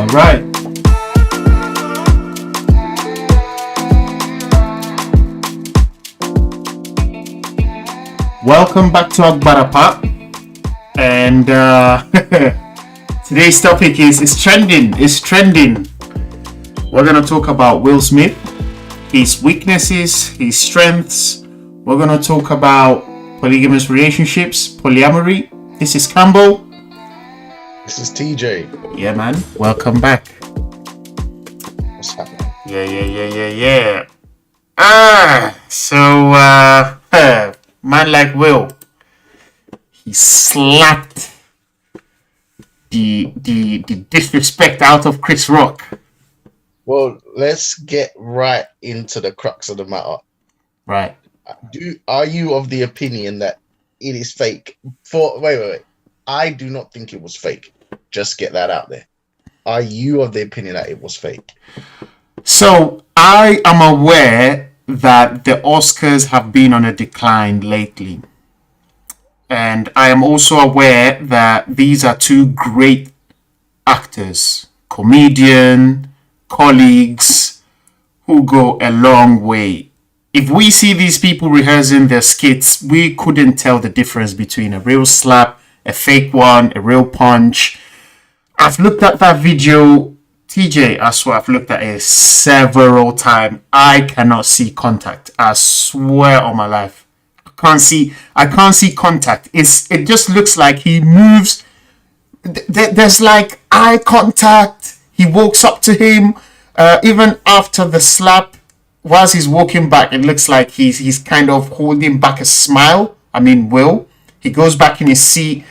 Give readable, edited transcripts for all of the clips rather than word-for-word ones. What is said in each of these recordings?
All right. Welcome back to Akbarapa. And today's topic is trending. It's trending. We're going to talk about Will Smith, his weaknesses, his strengths. We're going to talk about polygamous relationships, polyamory. This is Campbell. This is TJ. Yeah, man. Welcome back. What's happening? Yeah. Man like Will, he slapped the disrespect out of Chris Rock. Well, let's get right into the crux of the matter. Right. Are you of the opinion that it is fake? Wait. I do not think it was fake. Just get that out there. Are you of the opinion that it was fake? So I am aware that the Oscars have been on a decline lately. And I am also aware that these are two great actors, comedian, colleagues, who go a long way. If we see these people rehearsing their skits, we couldn't tell the difference between a real slap, a fake one, a real punch. I've looked at that video, TJ, I swear I've looked at it several times. I cannot see contact. I swear on my life. I can't see contact. It just looks like he moves. There's like eye contact. He walks up to him. Even after the slap, whilst he's walking back, it looks like he's kind of holding back a smile. I mean, Will. He goes back in his seat.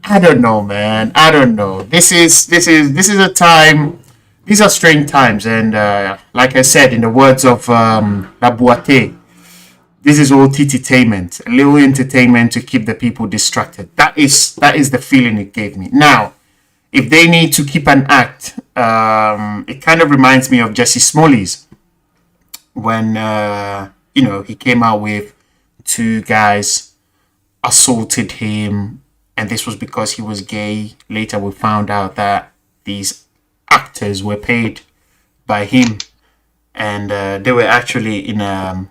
I don't know, man. I don't know. This is a time. These are strange times, and like I said, in the words of La Boite, this is all entertainment, a little entertainment to keep the people distracted. That is the feeling it gave me. Now, if they need to keep an act, it kind of reminds me of Jesse Smoley's when he came out with two guys assaulted him, and this was because he was gay. Later, we found out that these actors were paid by him, and they were actually in I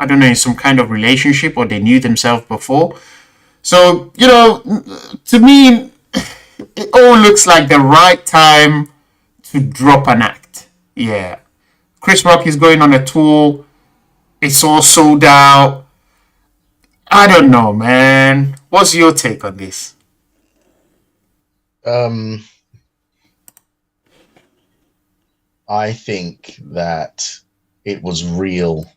don't know, in some kind of relationship, or they knew themselves before. So, to me, it all looks like the right time to drop an act. Yeah. Chris Rock is going on a tour. It's all sold out. I don't know, man. What's your take on this? I think that it was real.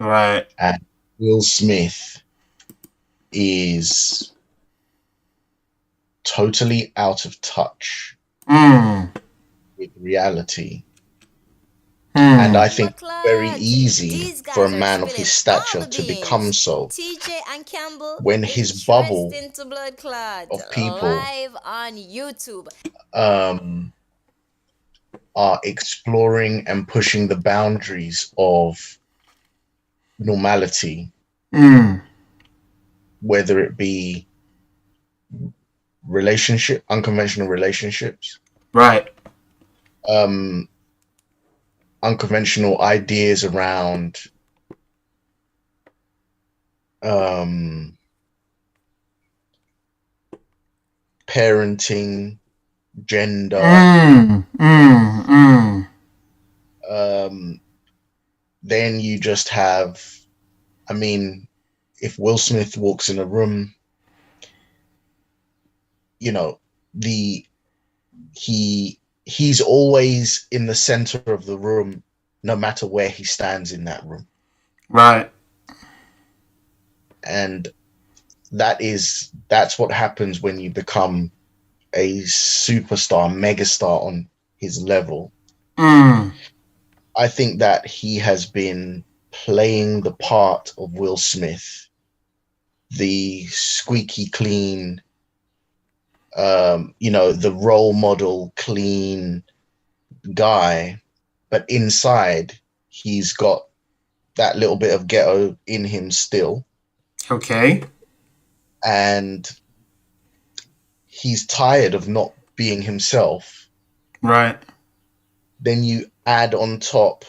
Right. And Will Smith is totally out of touch with reality. And I think it's very easy for a man of his stature to become so when his bubble of people are exploring and pushing the boundaries of normality, whether it be unconventional relationships, right, unconventional ideas around parenting, gender. Then you just have, if Will Smith walks in a room, he's always in the center of the room, no matter where he stands in that room. Right. And that's what happens when you become a superstar, megastar on his level. I think that he has been playing the part of Will Smith, the squeaky clean, the role model clean guy, but inside he's got that little bit of ghetto in him still. Okay. And he's tired of not being himself, Right. then you add on top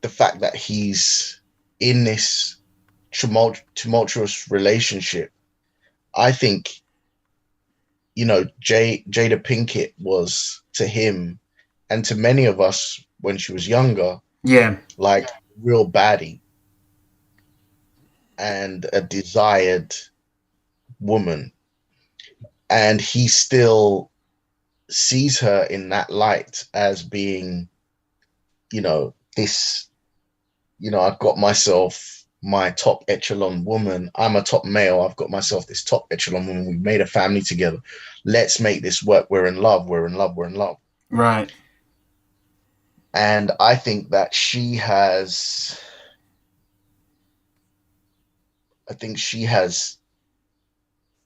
the fact that he's in this tumultuous relationship. I think, Jada Pinkett was to him and to many of us when she was younger, Yeah. like real baddie and a desired woman. And he still sees her in that light as being, this, I've got myself my top echelon woman. I'm a top male. I've got myself this top echelon woman. We've made a family together. Let's make this work. We're in love. We're in love. We're in love. Right. And I think that she has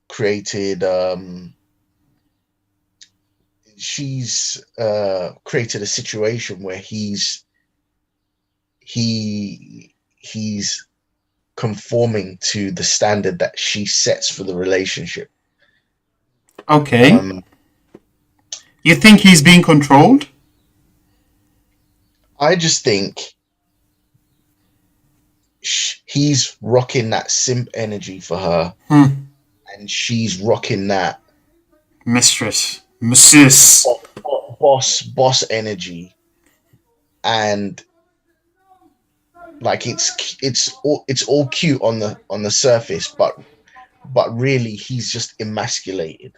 created she's created a situation where he's conforming to the standard that she sets for the relationship. Okay. You think he's being controlled? I just think he's rocking that simp energy for her, and she's rocking that masseuse boss energy, and like it's all cute on the surface, but really he's just emasculated.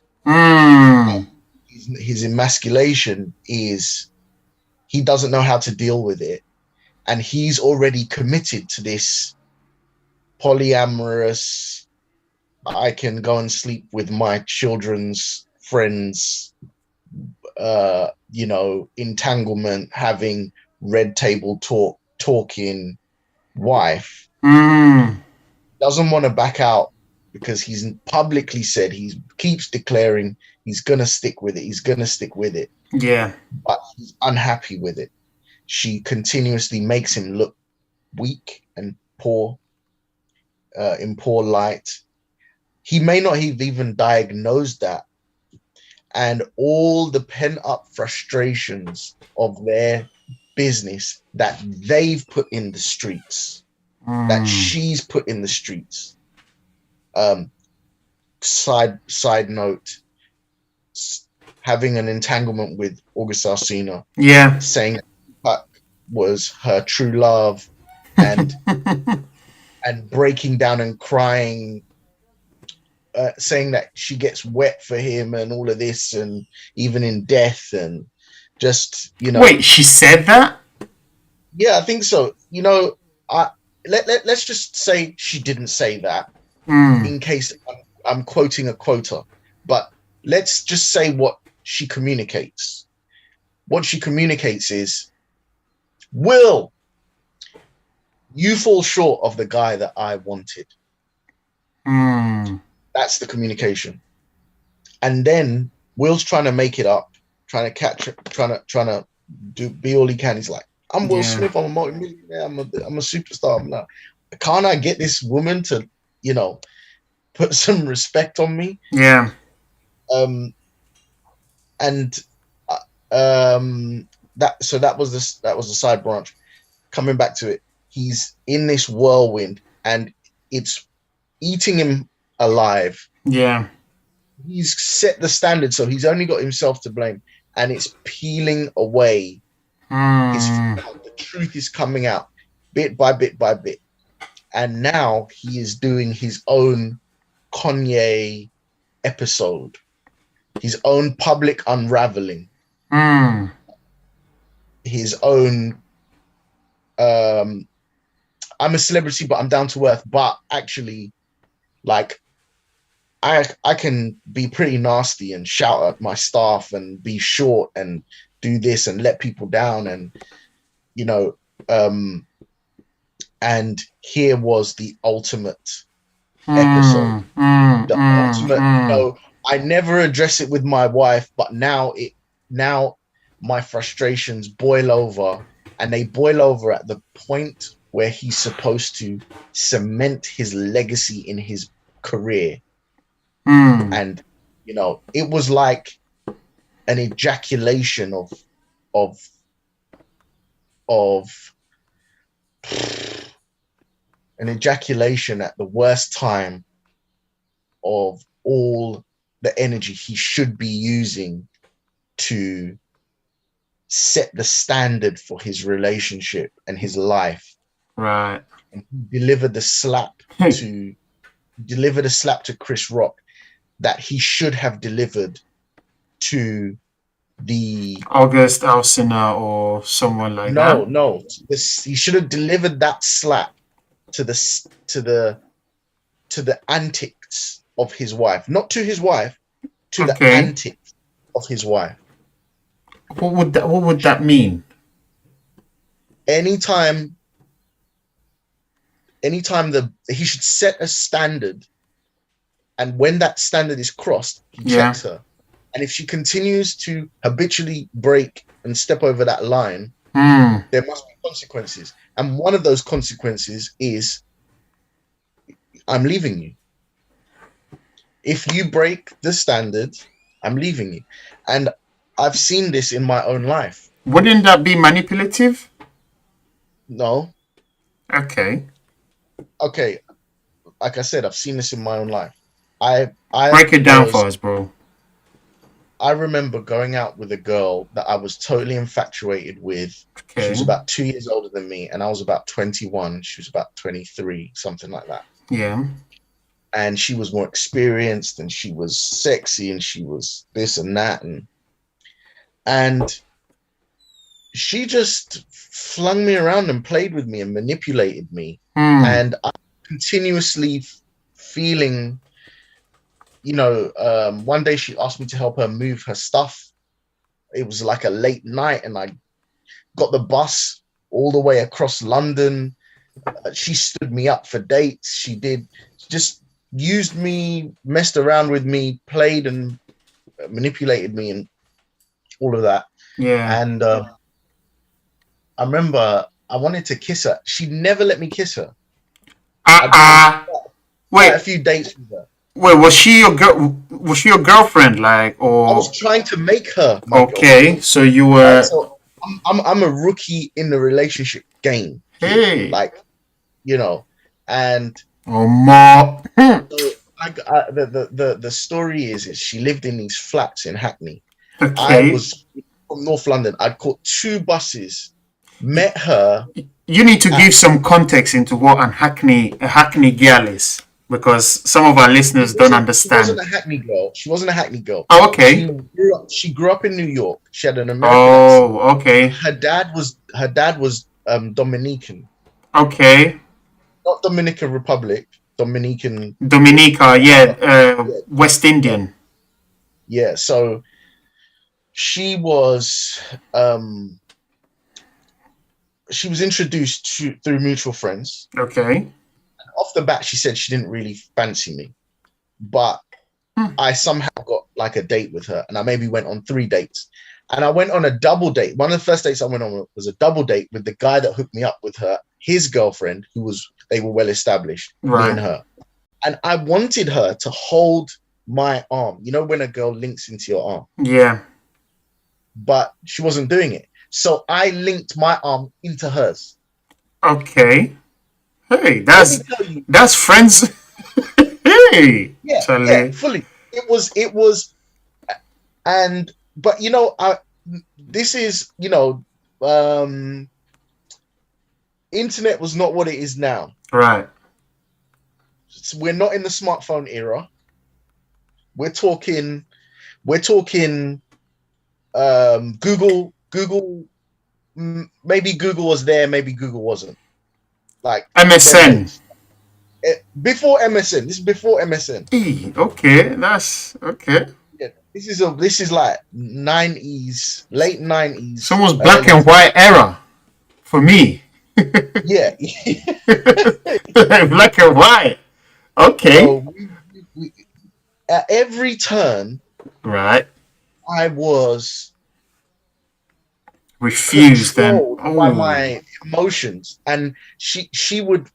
His emasculation is he doesn't know how to deal with it, and he's already committed to this polyamorous, I can go and sleep with my children's friends, entanglement, having red table talking wife. Doesn't want to back out because he's publicly said he keeps declaring he's gonna stick with it. Yeah. But he's unhappy with it. She continuously makes him look weak and poor, in poor light. He may not have even diagnosed that, and all the pent-up frustrations of their business that they've put in the streets, that she's put in the streets. Side note, having an entanglement with August Alsina, saying that was her true love, and and breaking down and crying, saying that she gets wet for him and all of this, and even in death, and just Wait, she said that? Yeah, I think so. Let's just say she didn't say that, in case I'm quoting a quota, but let's just say what she communicates. What she communicates is, Will, you fall short of the guy that I wanted. That's the communication. And then Will's trying to make it up, trying to catch, trying to be all he can. He's like, I'm Will Smith. I'm a multi-millionaire. I'm a superstar. I'm not, can't I get this woman to, put some respect on me? Yeah. That was the side branch. Coming back to it, he's in this whirlwind, and it's eating him alive. Yeah. He's set the standard, so he's only got himself to blame, and it's peeling away. The truth is coming out bit by bit by bit, and now he is doing his own Kanye episode, his own public unraveling, his own I'm a celebrity but I'm down to earth, but actually, like, I can be pretty nasty and shout at my staff and be short and do this and let people down, and and here was the ultimate episode. Ultimate, I never address it with my wife, but now my frustrations boil over, and they boil over at the point where he's supposed to cement his legacy in his career. And it was like an ejaculation of of an ejaculation at the worst time of all the energy he should be using to set the standard for his relationship and his life. Right. And delivered the slap to Chris Rock that he should have delivered to the August Alsina or someone like that. No. He should have delivered that slap to the antics of his wife, not to his wife, to the antics of his wife. What would that mean? Anytime he should set a standard, and when that standard is crossed, he checks her. And if she continues to habitually break and step over that line, there must be consequences. And one of those consequences is, I'm leaving you. If you break the standard, I'm leaving you. And I've seen this in my own life. Wouldn't that be manipulative? No. Okay. Like I said, I've seen this in my own life. Break it down for us, bro. I remember going out with a girl that I was totally infatuated with. Okay. She was about 2 years older than me, and I was about 21. She was about 23, something like that. Yeah. And she was more experienced, and she was sexy, and she was this and that. And she just flung me around and played with me and manipulated me. And I continuously feeling... one day she asked me to help her move her stuff. It was like a late night, and I got the bus all the way across London. She stood me up for dates. She just used me, messed around with me, played and manipulated me and all of that. Yeah. And I remember I wanted to kiss her. She never let me kiss her. Wait, a few dates with her. Wait, was she your girlfriend, like, or? I was trying to make her. Okay, girlfriend. So you were. So I'm a rookie in the relationship game. Hey, and more. So the story is she lived in these flats in Hackney. Okay. I was from North London. I caught 2 buses, met her. You need to give some context into what a Hackney girl is, because some of our listeners don't understand. She wasn't a Hackney girl. Oh, okay. She grew up in New York. She had an American accent. Okay. Her dad was Dominican. Okay. Not Dominican Republic. Dominica, yeah. West Indian. Yeah. So she was introduced through mutual friends. Okay. And off the bat, she said she didn't really fancy me, but I somehow got like a date with her, and I maybe went on 3 dates. And I went on a double date. One of the first dates I went on was a double date with the guy that hooked me up with his girlfriend, they were well established, right. Me and her. And I wanted her to hold my arm. You know when a girl links into your arm? Yeah. But she wasn't doing it. So I linked my arm into hers. Okay. Hey, that's friends. Hey. Yeah, fully. It was, but this is, internet was not what it is now. Right. So we're not in the smartphone era. We're talking Google, maybe Google was there, maybe Google wasn't. Like MSN. Before MSN. This is before MSN. Okay, that's okay. Yeah, this is like 90s, late 90s. It's almost black and white era for me. Yeah. Black and white. Okay. So we, at every turn, right, I was refused by my emotions, and she would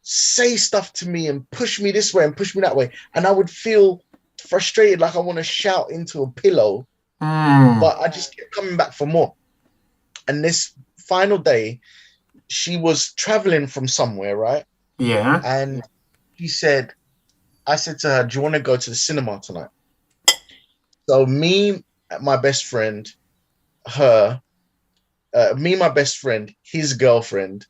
say stuff to me and push me this way and push me that way. And I would feel frustrated, like I want to shout into a pillow, but I just kept coming back for more. And this final day, she was traveling from somewhere, right? Yeah. And I said to her, do you want to go to the cinema tonight? So me, my best friend, my best friend, his girlfriend,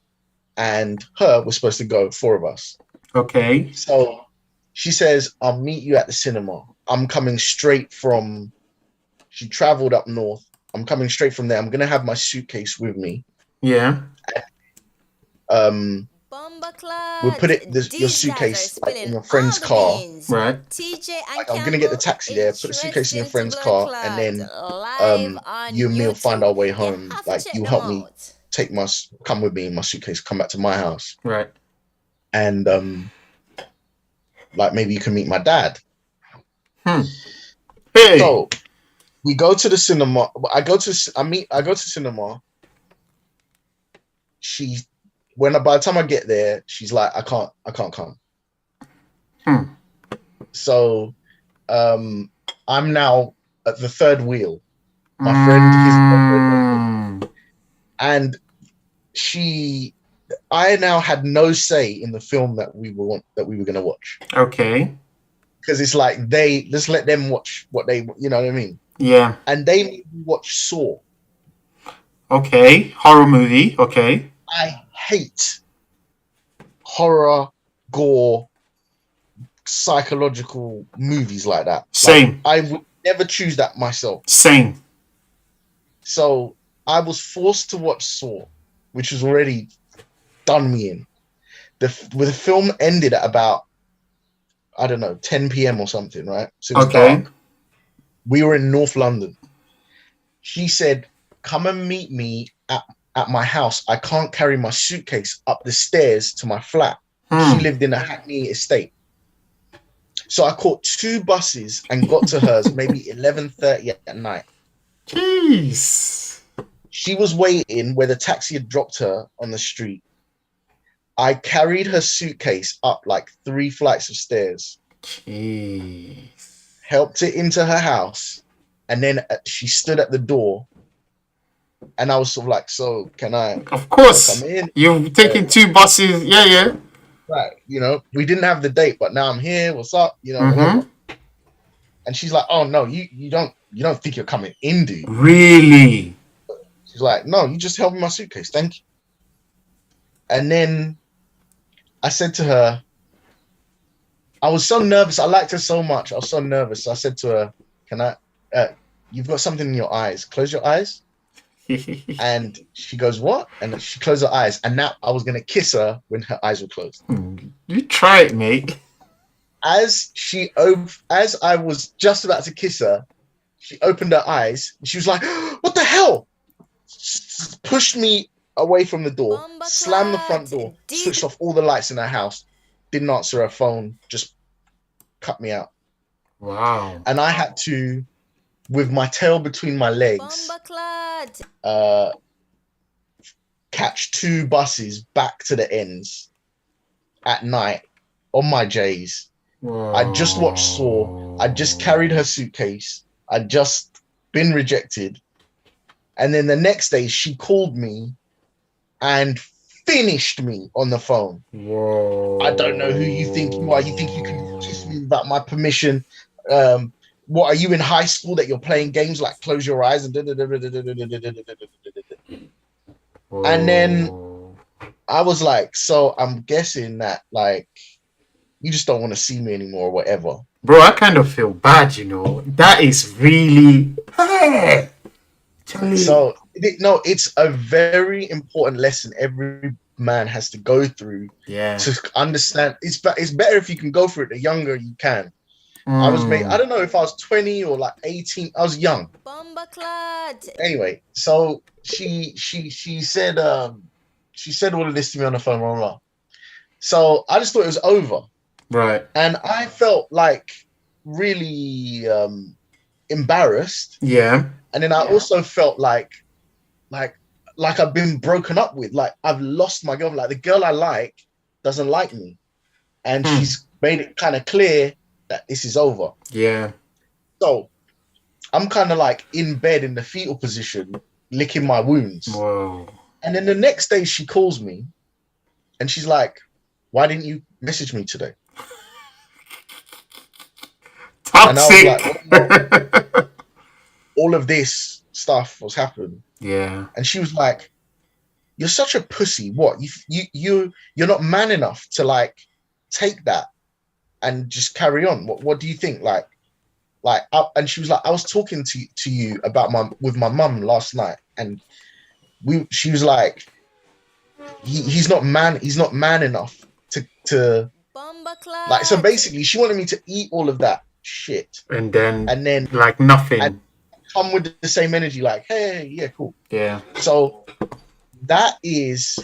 and her were supposed to go, 4 of us. Okay. So she says, I'll meet you at the cinema. I'm coming straight from, she traveled up north. I'm coming straight from there. I'm going to have my suitcase with me. Yeah. We'll put your suitcase like, in your friend's car. Right. Like, I'm going to get the taxi there, put the suitcase in your friend's car, and then you and me will find our way home. Like, you help me come with me in my suitcase, come back to my house. Right. And like maybe you can meet my dad. Hey. So we go to the cinema. I go to cinema. By the time I get there, she's like, I can't come. So I'm now at the third wheel. My friend, his girlfriend, and I now had no say in the film that we were going to watch. Okay. Because it's like let's let them watch what they, you know what I mean? Yeah. And they made me watch Saw. Okay. Horror movie. Okay. I hate horror, gore, psychological movies like that. Same. Like, I would never choose that myself. Same. So I was forced to watch Saw, which was already done me in. The film ended at about, I don't know, 10 p.m. or something, right? So it was dark. We were in North London. She said, come and meet me at my house. I can't carry my suitcase up the stairs to my flat. She lived in a Hackney estate. So I caught 2 buses and got to hers maybe 11:30 at night. Jeez. She was waiting where the taxi had dropped her on the street. I carried her suitcase up like 3 flights of stairs. Jeez. Helped it into her house. And then she stood at the door. And I was sort of like, so can I? Of course. Come in? You've taken 2 buses. Yeah. Right. You know, we didn't have the date, but now I'm here. What's up? You know, whatever. And she's like, oh, no, you don't think you're coming in, do you? Really? She's like, no, you just held me my suitcase. Thank you. And then I said to her, I was so nervous. I liked her so much. I was so nervous. So I said to her, can I, you've got something in your eyes. Close your eyes. And she goes, what? And she closed her eyes. And now I was going to kiss her when her eyes were closed. You try it, mate. As I was just about to kiss her, she opened her eyes. And she was like, what the hell? Pushed me away from the door, slammed the front door, switched off all the lights in her house, didn't answer her phone, just cut me out. Wow. And I had to, with my tail between my legs, catch 2 buses back to the ends at night on my J's. Whoa. I just watched Saw. I just carried her suitcase. I'd just been rejected. And then the next day she called me and finished me on the phone. Whoa. I don't know who you think you are. You think you can kiss me without my permission? What, are you in high school that you're playing games like close your eyes and and then I was like, so I'm guessing that like you just don't want to see me anymore or whatever. Bro, I kind of feel bad, you know. That is really so no, it's a very important lesson every man has to go through to understand. It's better if you can go through it the younger you can. I don't know if I was 20 or like 18. I was young. Anyway, so she said all of this to me on the phone, blah, blah, blah. So I just thought it was over. Right. And I felt like really embarrassed. Yeah. And then I also felt like I've been broken up with. Like I've lost my girl. Like the girl I like doesn't like me, and she's made it kind of clear that this is over. Yeah. So I'm kind of like in bed in the fetal position, licking my wounds. Whoa. And then the next day she calls me and she's like, "Why didn't you message me today?" Toxic. And I was like, well, all of this stuff was happening. Yeah. And she was like, "You're such a pussy. What? You're not man enough to like take that and just carry on. What do you think? Like, and she was like, I was talking to you about with my mum last night, and she was like, he's not man enough to like. So basically, she wanted me to eat all of that shit, and then like nothing, and come with the same energy, like, hey, yeah, cool, yeah. So that is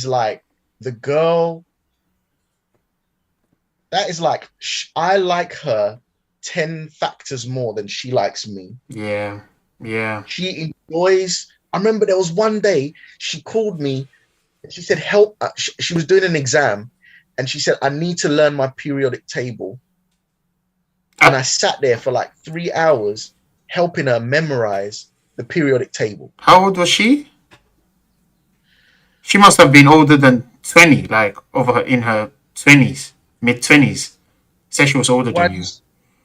like the girl. That is like, I like her 10 factors more than she likes me. Yeah. Yeah. She enjoys. I remember there was one day she called me and she said, help. She was doing an exam and she said, I need to learn my periodic table. And I sat there for like 3 hours helping her memorize the periodic table. How old was she? She must have been older than 20, like in her 20s, mid-20s. Said she was older than you.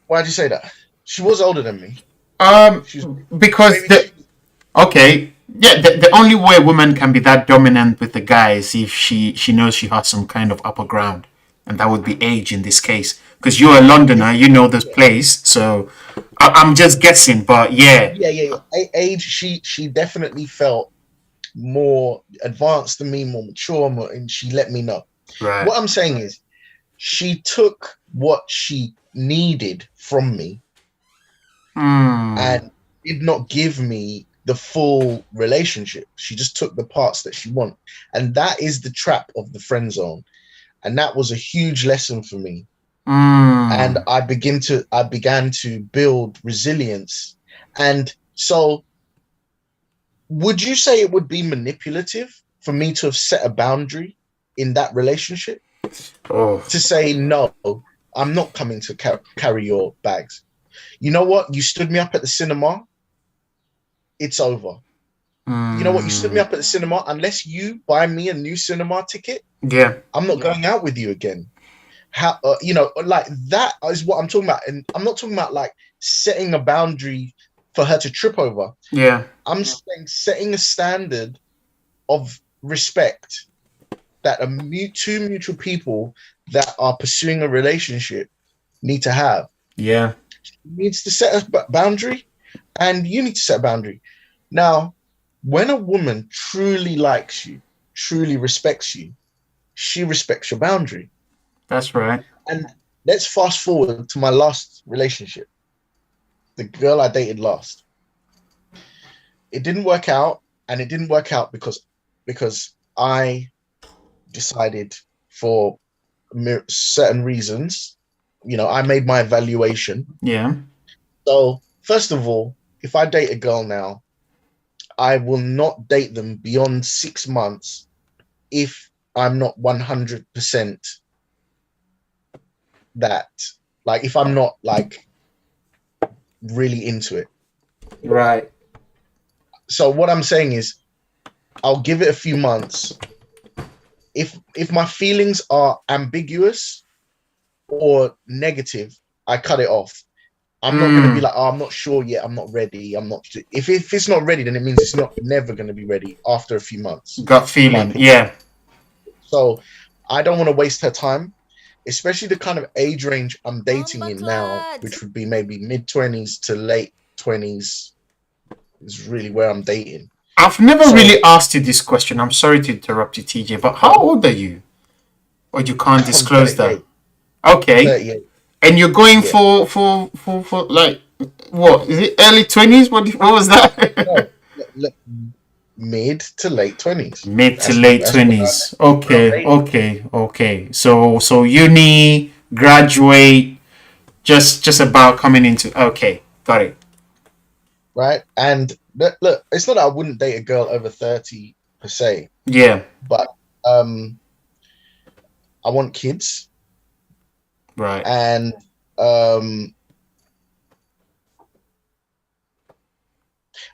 Why'd you say that? She was older than me. Because okay, yeah, the only way a woman can be that dominant with the guy is if she knows she has some kind of upper ground, and that would be age in this case. Because you're a Londoner, you know this place, so I'm just guessing, but yeah. Age, she definitely felt more advanced than me, more mature, and she let me know. Right. What I'm saying is, she took what she needed from me and did not give me the full relationship. She just took the parts that she wanted. And that is the trap of the friend zone. And that was a huge lesson for me. And I began to build resilience. And so would you say it would be manipulative for me to have set a boundary in that relationship? To say, no, I'm not coming to carry your bags. You know what? You stood me up at the cinema. It's over. You know what? You stood me up at the cinema. Unless you buy me a new cinema ticket, I'm not going out with you again. How like that is what I'm talking about. And I'm not talking about like setting a boundary for her to trip over. Yeah. I'm saying setting a standard of respect that two mutual people that are pursuing a relationship need to have. Yeah. She needs to set a boundary, and you need to set a boundary. Now, when a woman truly likes you, truly respects you, she respects your boundary. That's right. And let's fast forward to my last relationship. The girl I dated last. It didn't work out, and it didn't work out because I decided for certain reasons, I made my evaluation. Yeah. So first of all, if I date a girl now, I will not date them beyond 6 months if I'm not 100% that, like, if I'm not like really into it. Right. So what I'm saying is, I'll give it a few months. If my feelings are ambiguous or negative, I cut it off. I'm not going to be like, oh, I'm not sure yet. I'm not ready. If it's not ready, then it means it's never going to be ready after a few months. Gut feeling. Yeah. So I don't want to waste her time, especially the kind of age range I'm dating in now, which would be maybe mid-20s to late 20s is really where I'm dating. I've never really asked you this question. I'm sorry to interrupt you, TJ, but how old are you? Or you can't disclose that? Okay. 38. And you're going for like, what? Is it early 20s? What was that? No, mid to late 20s. Mid to late 20s. Okay. So uni, graduate, just about coming into. Okay, got it. Right, and look, it's not that I wouldn't date a girl over 30 per se. Yeah. But I want kids, Right. and um,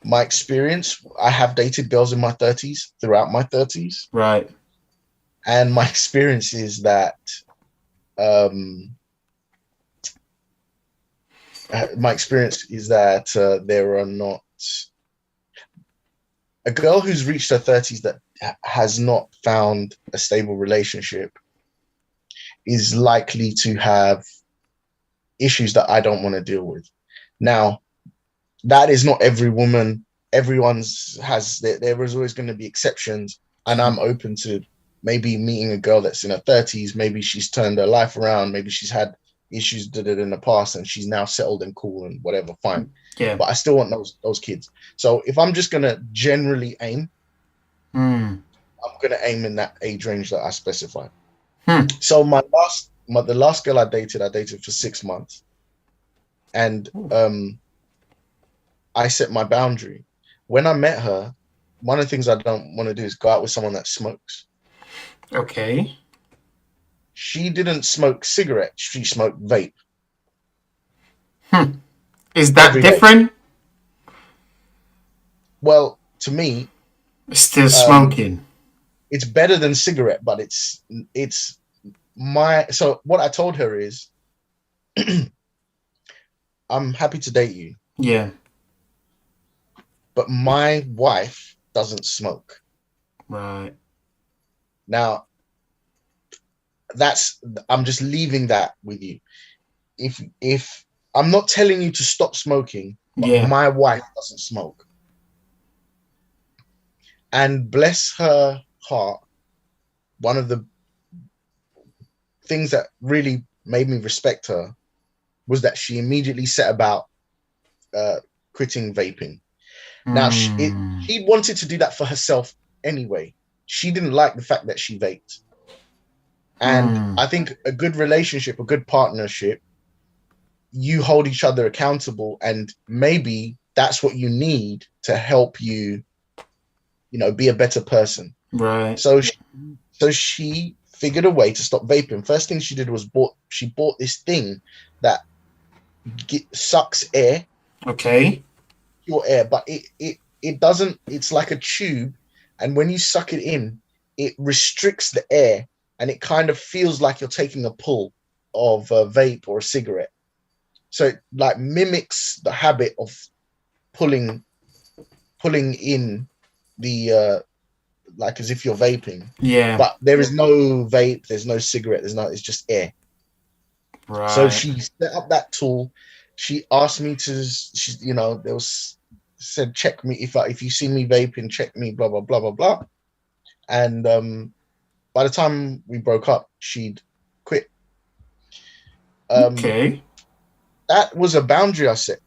my experience, I have dated girls in my 30s, throughout my 30s, Right. and my experience is that um, there are not a girl who's reached her 30s that has not found a stable relationship is likely to have issues that I don't want to deal with. Now, that is not every woman. Everyone's has there is always going to be exceptions, and I'm open to maybe meeting a girl that's in her 30s. Maybe she's turned her life around. Maybe she's had issues did it in the past, and she's now settled and cool and whatever. Fine, Yeah. but I still want those kids. So if I'm just gonna generally aim, Mm. I'm gonna aim in that age range that I specified. Hmm. So the last girl I dated for 6 months, and I set my boundary. When I met her, one of the things I don't want to do is go out with someone that smokes. Okay. She didn't smoke cigarettes, she smoked vape. Is that Every day. different? Well, to me, Still smoking. it's better than cigarette, but it's my. So what I told her is, I'm happy to date you, Yeah. but my wife doesn't smoke. Right. Now, I'm just leaving that with you. If I'm not telling you to stop smoking, but Yeah. my wife doesn't smoke. And bless her heart, one of the things that really made me respect her was that she immediately set about quitting vaping. Now, she wanted to do that for herself anyway. She didn't like the fact that she vaped. And I think a good relationship, a good partnership, you hold each other accountable, and maybe that's what you need to help you, be a better person. Right. So she figured a way to stop vaping. First thing she did was she bought this thing that sucks air. Okay. Your air, but it doesn't. It's like a tube, and when you suck it in, it restricts the air, and it kind of feels like you're taking a pull of a vape or a cigarette. So it like mimics the habit of pulling in the like as if you're vaping. Yeah. But there is no vape, there's no cigarette, it's just air. Right. So she set up that tool. She asked me to, there was said, check me if you see me vaping, check me, blah blah blah blah blah. And by the time we broke up, she'd quit. Okay. That was a boundary I set.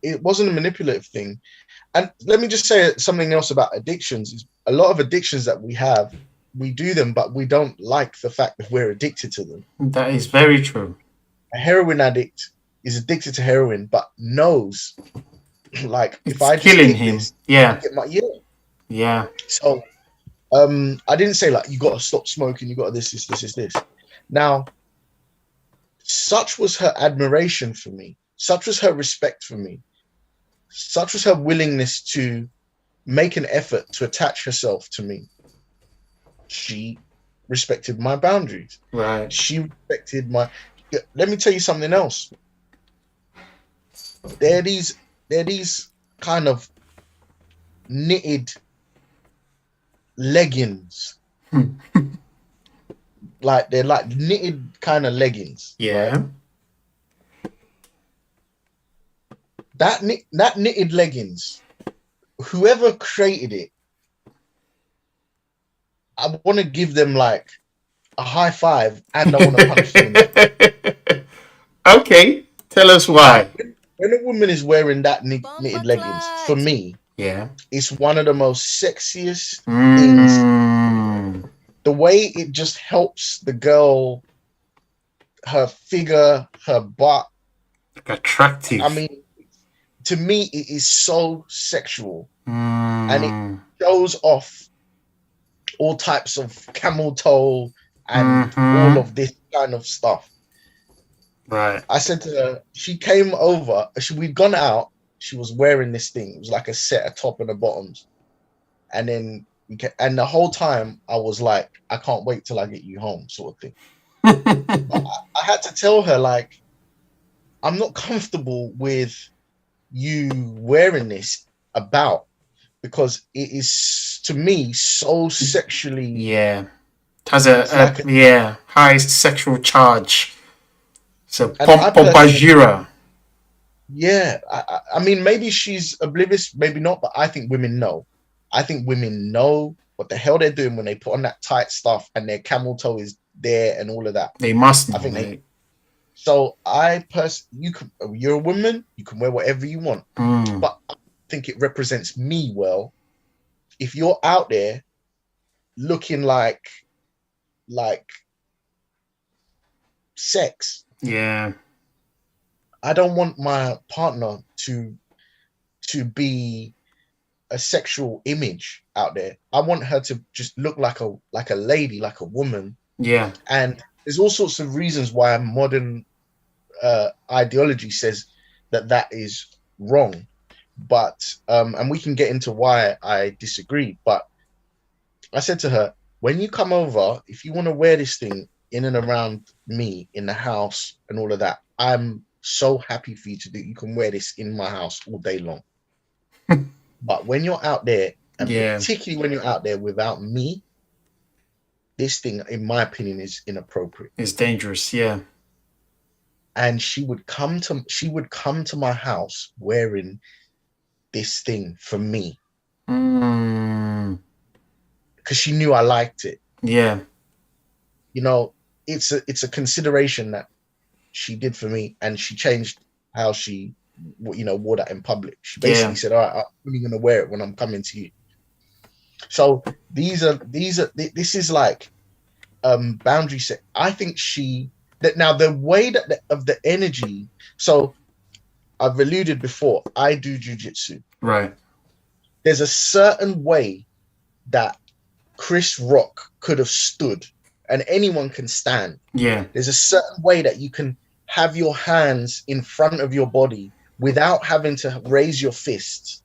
It wasn't a manipulative thing. And let me just say something else about addictions. Is a lot of addictions that we have, we do them, but we don't like the fact that we're addicted to them. That is very true. A heroin addict is addicted to heroin, but knows, like, It's if I just killing take him. this, Yeah. I get my Yeah. So, I didn't say like you got to stop smoking, you got to this. Now, such was her admiration for me, such was her respect for me, such was her willingness to make an effort to attach herself to me. She respected my boundaries. Right. She respected my. Let me tell you something else. They're these kind of knitted leggings. Like they're like knitted kind of leggings. Yeah. Right? That knitted leggings, whoever created it, I want to give them like a high five, and I want to punch them. Okay, tell us why. When a woman is wearing that knitted leggings, for me, Yeah, it's one of the most sexiest things. The way it just helps the girl, her figure, her butt, attractive. I mean, to me, it is so sexual, and it shows off all types of camel toe and all of this kind of stuff. Right. I said to her, she came over, we'd gone out, she was wearing this thing. It was like a set, a top and a bottoms. And then and the whole time I was like, I can't wait till I get you home, sort of thing. But I had to tell her, like, I'm not comfortable with you wearing this about, because it is, to me, so sexually. Yeah. It has a high sexual charge. So pompagira. Yeah, I mean, maybe she's oblivious, maybe not, but I think women know. I think women know what the hell they're doing when they put on that tight stuff and their camel toe is there and all of that. They must know. I think so you're a woman, you can wear whatever you want. But I think it represents me well. If you're out there looking like sex, yeah, I don't want my partner to be a sexual image out there. I want her to just look like a lady, like a woman. Yeah. And there's all sorts of reasons why modern ideology says that is wrong. But and we can get into why I disagree. But I said to her, when you come over, if you want to wear this thing in and around me in the house and all of that, I'm so happy for you to do. You can wear this in my house all day long. But when you're out there, and particularly when you're out there without me, this thing, in my opinion, is inappropriate. It's dangerous, yeah. And she would come to my house wearing this thing for me. Because she knew I liked it. Yeah. You know, it's a consideration that she did for me, and she changed how she, wore that in public. She basically said, all right, I'm only going to wear it when I'm coming to you. So this is like boundary set. I think now the way that of the energy. So I've alluded before, I do jiu-jitsu. Right. There's a certain way that Chris Rock could have stood, and anyone can stand. Yeah. There's a certain way that you can have your hands in front of your body without having to raise your fists,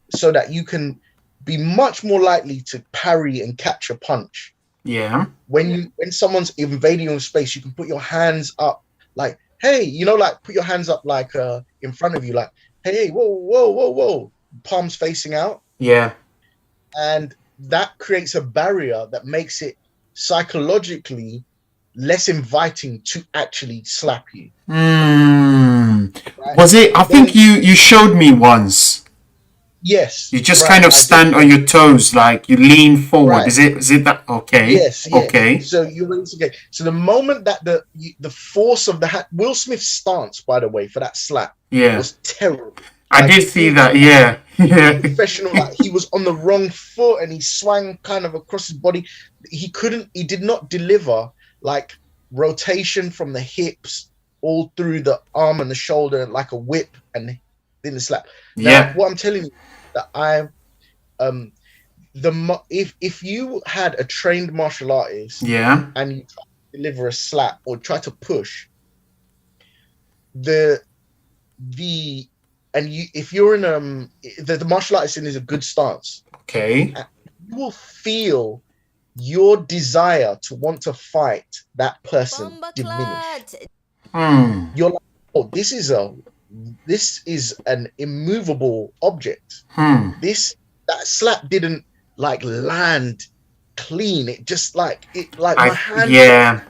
so that you can be much more likely to parry and catch a punch. Yeah. When someone's invading your space, you can put your hands up like, hey, like put your hands up like in front of you, like, hey, whoa, palms facing out. Yeah. And that creates a barrier that makes it psychologically less inviting to actually slap you. Right? Was it? I think you showed me once. Yes. You just kind of stand on your toes, like you lean forward. Right. Is it that? Okay. Yes. Okay. So So the moment that the force of the hand, Will Smith's stance, by the way, for that slap, was terrible. I did see that. Yeah. Professional. Like, he was on the wrong foot and he swung kind of across his body. He did not deliver like rotation from the hips all through the arm and the shoulder like a whip and then the slap. Now, what I'm telling you, that if you had a trained martial artist, and you try to deliver a slap or try to push, if you're in the martial artist is a good stance, okay, you will feel your desire to want to fight that person diminish. You're like, oh, this is an immovable object. That slap didn't like land clean. It just my hand. Yeah.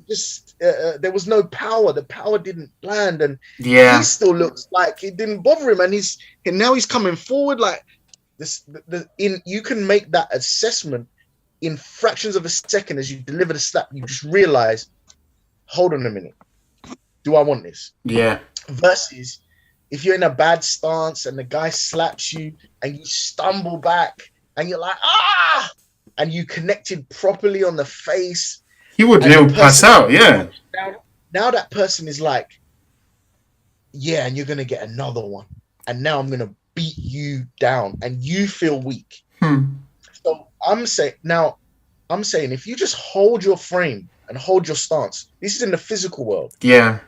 Just there was no power. The power didn't land, and he still looks like it didn't bother him. And now he's coming forward like this. You can make that assessment in fractions of a second as you deliver the slap. You just realize, hold on a minute, do I want this? Yeah. Versus if you're in a bad stance and the guy slaps you and you stumble back and you're like, and you connected properly on the face. He would pass out, yeah. Now that person is like, yeah, and you're going to get another one. And now I'm going to beat you down and you feel weak. So I'm saying, now, I'm saying if you just hold your frame and hold your stance, this is in the physical world. Yeah.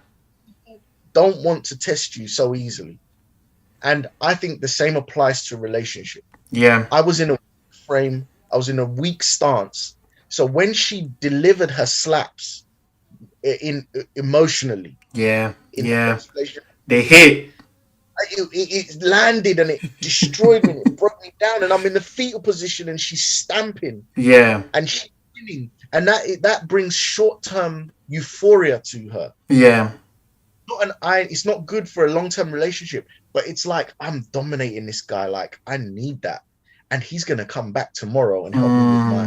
Don't want to test you so easily. And I think the same applies to relationship. Yeah. I was in a frame, I was in a weak stance. So when she delivered her slaps in emotionally Yeah. in the Yeah. first relationship, They hit. it landed and it destroyed me and it broke me down. And I'm in the fetal position and she's stamping Yeah. and she's winning. And that brings short-term euphoria to her. Yeah. It's not good for a long-term relationship, but it's like I'm dominating this guy. Like I need that. And he's gonna come back tomorrow and help me with my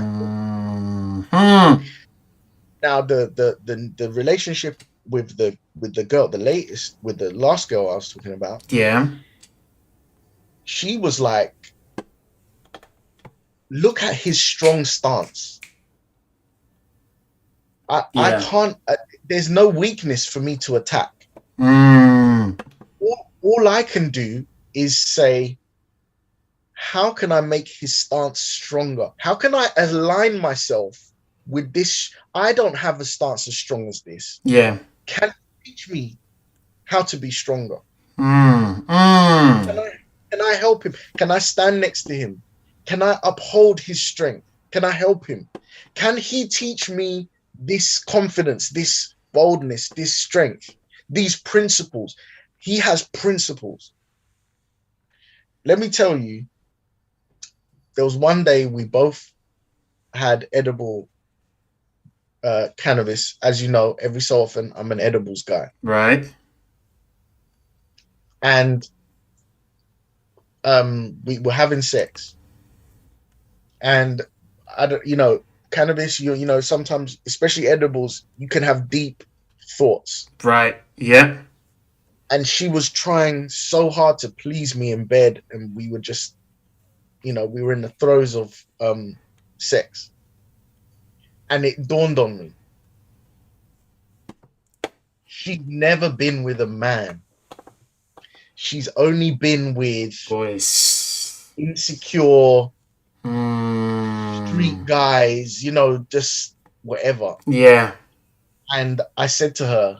Hmm. now the relationship with the girl, the latest with the last girl I was talking about, Yeah. she was like, look at his strong stance. I Yeah. can't there's no weakness for me to attack. Mm. All I can do is say, how can I make his stance stronger? How can I align myself with this? I don't have a stance as strong as this. Yeah. Can you teach me how to be stronger? Mm. Can Mm. I can I help him? Can I stand next to him? Can I uphold his strength? Can I help him? Can he teach me this confidence, this boldness, this strength, these principles? He has principles. Let me tell you, there was one day we both had edible cannabis. As you know, every so often I'm an edibles guy, Right. and we were having sex, and I don't, cannabis. Sometimes, especially edibles, you can have deep thoughts. Right. Yeah. And she was trying so hard to please me in bed, and we were just, we were in the throes of sex, and it dawned on me. She's never been with a man. She's only been with Boys. insecure street Mm. guys, just whatever. Yeah. And I said to her,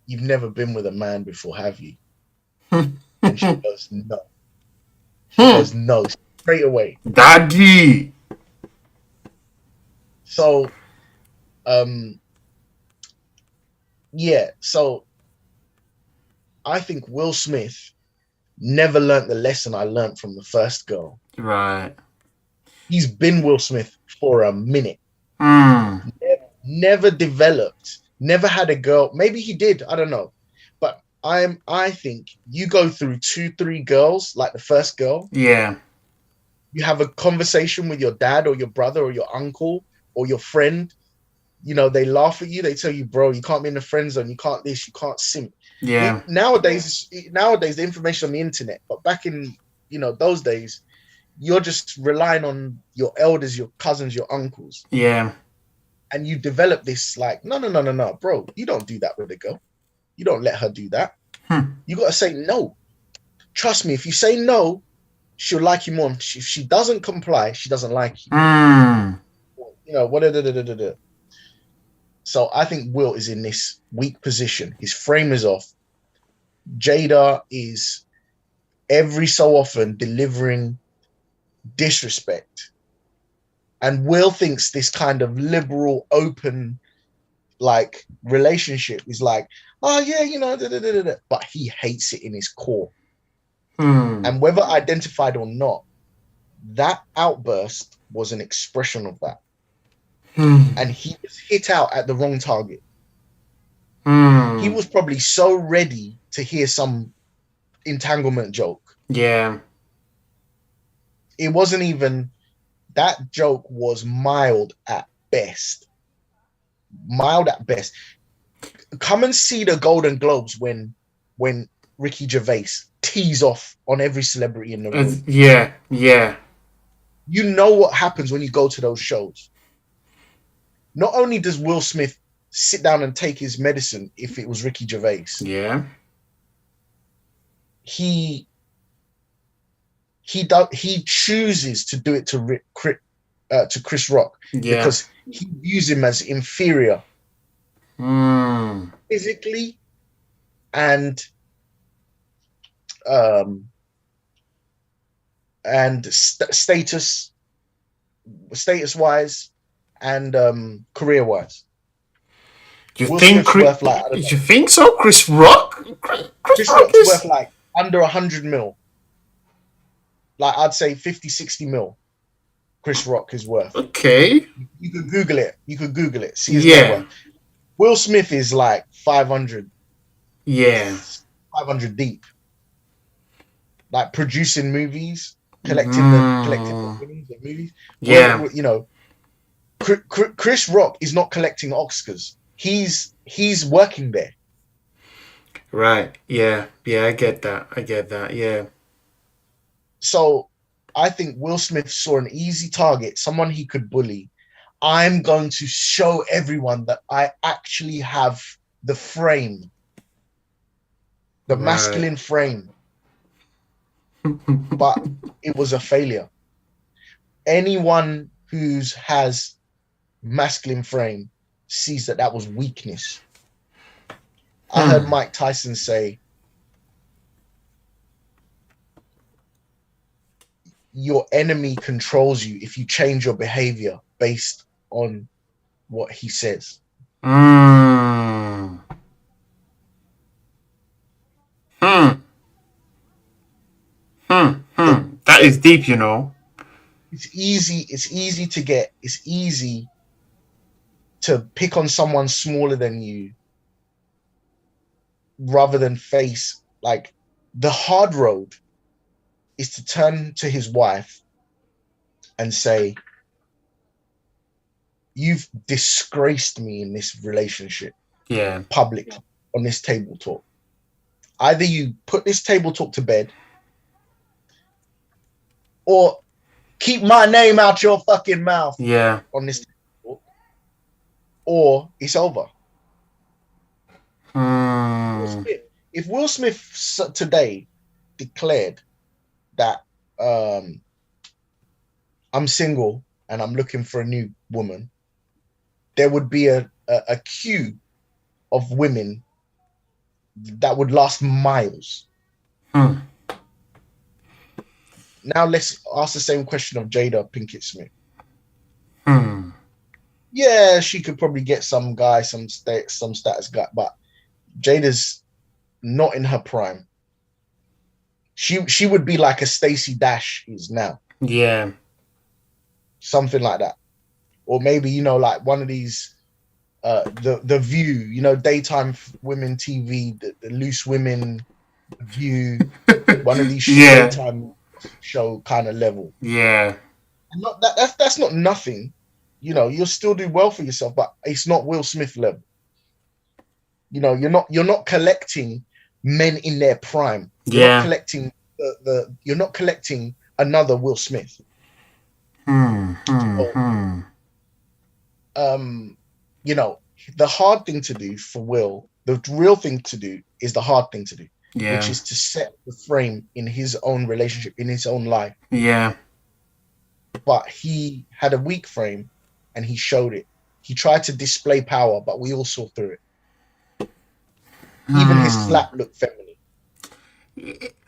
you've never been with a man before, have you? And she goes, no. She goes, no, straight away. Daddy. So, um, yeah. So I think Will Smith never learned the lesson I learned from the first girl. Right. He's been Will Smith for a minute. Mm. Never developed, never had a girl. Maybe he did, I don't know. But I think you go through 2-3 girls, like the first girl, Yeah. you have a conversation with your dad or your brother or your uncle or your friend. They laugh at you, they tell you, bro, you can't be in the friend zone, you can't this, you can't simp. Yeah. Nowadays the information on the internet, but back in those days, you're just relying on your elders, your cousins, your uncles. Yeah. And you develop this like, no, bro, you don't do that with a girl. You don't let her do that. You got to say no. Trust me, if you say no, she'll like you more. If she doesn't comply, she doesn't like you. Mm. What? So I think Will is in this weak position. His frame is off. Jada is every so often delivering disrespect. And Will thinks this kind of liberal, open, like relationship is like, oh yeah, but he hates it in his core. Mm. And whether identified or not, that outburst was an expression of that. Mm. And he was hit out at the wrong target. He Mm. was probably so ready to hear some entanglement joke. Yeah. It wasn't even, that joke was mild at best. Mild at best. Come and see the Golden Globes when Ricky Gervais tees off on every celebrity in the room. Yeah. Yeah. You know what happens when you go to those shows. Not only does Will Smith sit down and take his medicine if it was Ricky Gervais, Yeah. he chooses to do it to to Chris Rock Yeah. because he views him as inferior Mm. physically and um and status wise and career wise. Will Smith's worth like, I don't know, You think so? Chris Rock? Chris Chris Rock Rock's worth is like under 100 mil. Like I'd say 50, 60 mil. Chris Rock is worth. okay. You could Google it. You could Google it. See his net Yeah. worth. Will Smith is like 500, Yeah. 500 deep. Like producing movies, collecting the Mm. winnings of movies. Yeah. You know, Chris Rock is not collecting Oscars. He's working there. Right. Yeah. Yeah. I get that. I get that. Yeah. So I think Will Smith saw an easy target, someone he could bully. I'm going to show everyone that I actually have the frame, the Right. masculine frame. But it was a failure. Anyone who has masculine frame sees that that was weakness. I heard Mike Tyson say, your enemy controls you if you change your behavior based on what he says. Mm. That is deep, you know. It's easy to pick on someone smaller than you rather than face, like, the hard road is to turn to his wife and say, you've disgraced me in this relationship. Yeah. Publicly on this table talk. Either you put this table talk to bed or keep my name out your fucking mouth. Yeah. On this table talk, or it's over. If Will Smith today declared that I'm single and I'm looking for a new woman, there would be a queue of women that would last miles. Now let's ask the same question of Jada Pinkett Smith. Yeah, she could probably get some guy, some status guy, but Jada's not in her prime. She would be like a Stacey Dash is now. Yeah. Something like that. Or maybe, you know, like one of these the View, you know, daytime women TV, the Loose Women View, one of these daytime show kind of level. Yeah. And that's not nothing. You know, you'll still do well for yourself, but it's not Will Smith level. You know, you're not collecting men in their prime. You're not collecting you're not collecting another Will Smith. You know, the hard thing to do for Will, the real thing to do is the hard thing to do, which is to set the frame in his own relationship, in his own life. Yeah. But he had a weak frame and he showed it. He tried to display power, but we all saw through it. Even his slap looked feminine.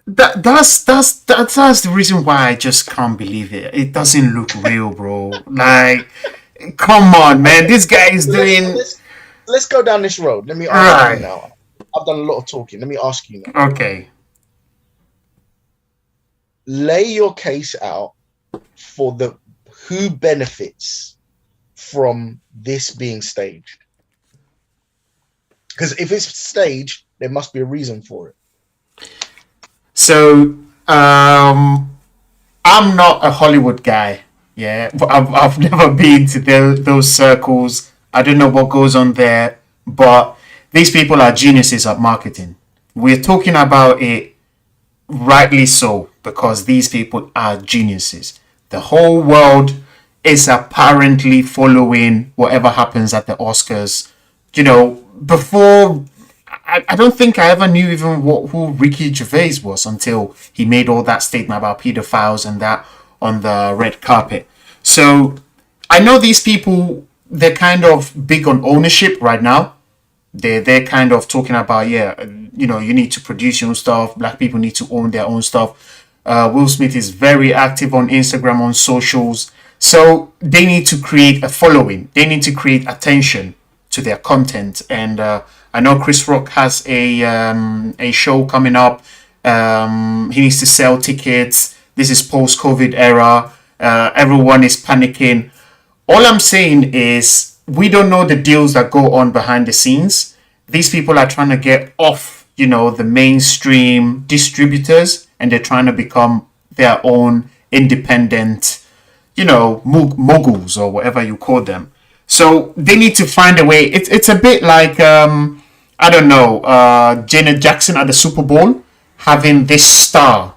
That's the reason why I just can't believe it. It doesn't look real, bro. Like, come on, man. This guy is doing. Let's go down this road. Let me ask you now. I've done a lot of talking. Let me ask you now. Okay. Lay your case out for who benefits from this being staged. Because if it's staged, there must be a reason for it. So, I'm not a Hollywood guy. Yeah, I've never been to those circles. I don't know what goes on there, but these people are geniuses at marketing. We're talking about it rightly so because these people are geniuses. The whole world is apparently following whatever happens at the Oscars. You know, before I don't think I ever knew even who Ricky Gervais was until he made all that statement about pedophiles and that on the red carpet. So I know these people, they're kind of big on ownership right now. They're kind of talking about, yeah, you need to produce your own stuff. Black people need to own their own stuff. Will Smith is very active on Instagram, on socials. So they need to create a following. They need to create attention to their content. And I know Chris Rock has a show coming up. He needs to sell tickets. This is post-COVID era. Everyone is panicking. All I'm saying is we don't know the deals that go on behind the scenes. These people are trying to get off, the mainstream distributors, and they're trying to become their own independent, moguls or whatever you call them. So they need to find a way. It's a bit like I don't know, Janet Jackson at the Super Bowl having this star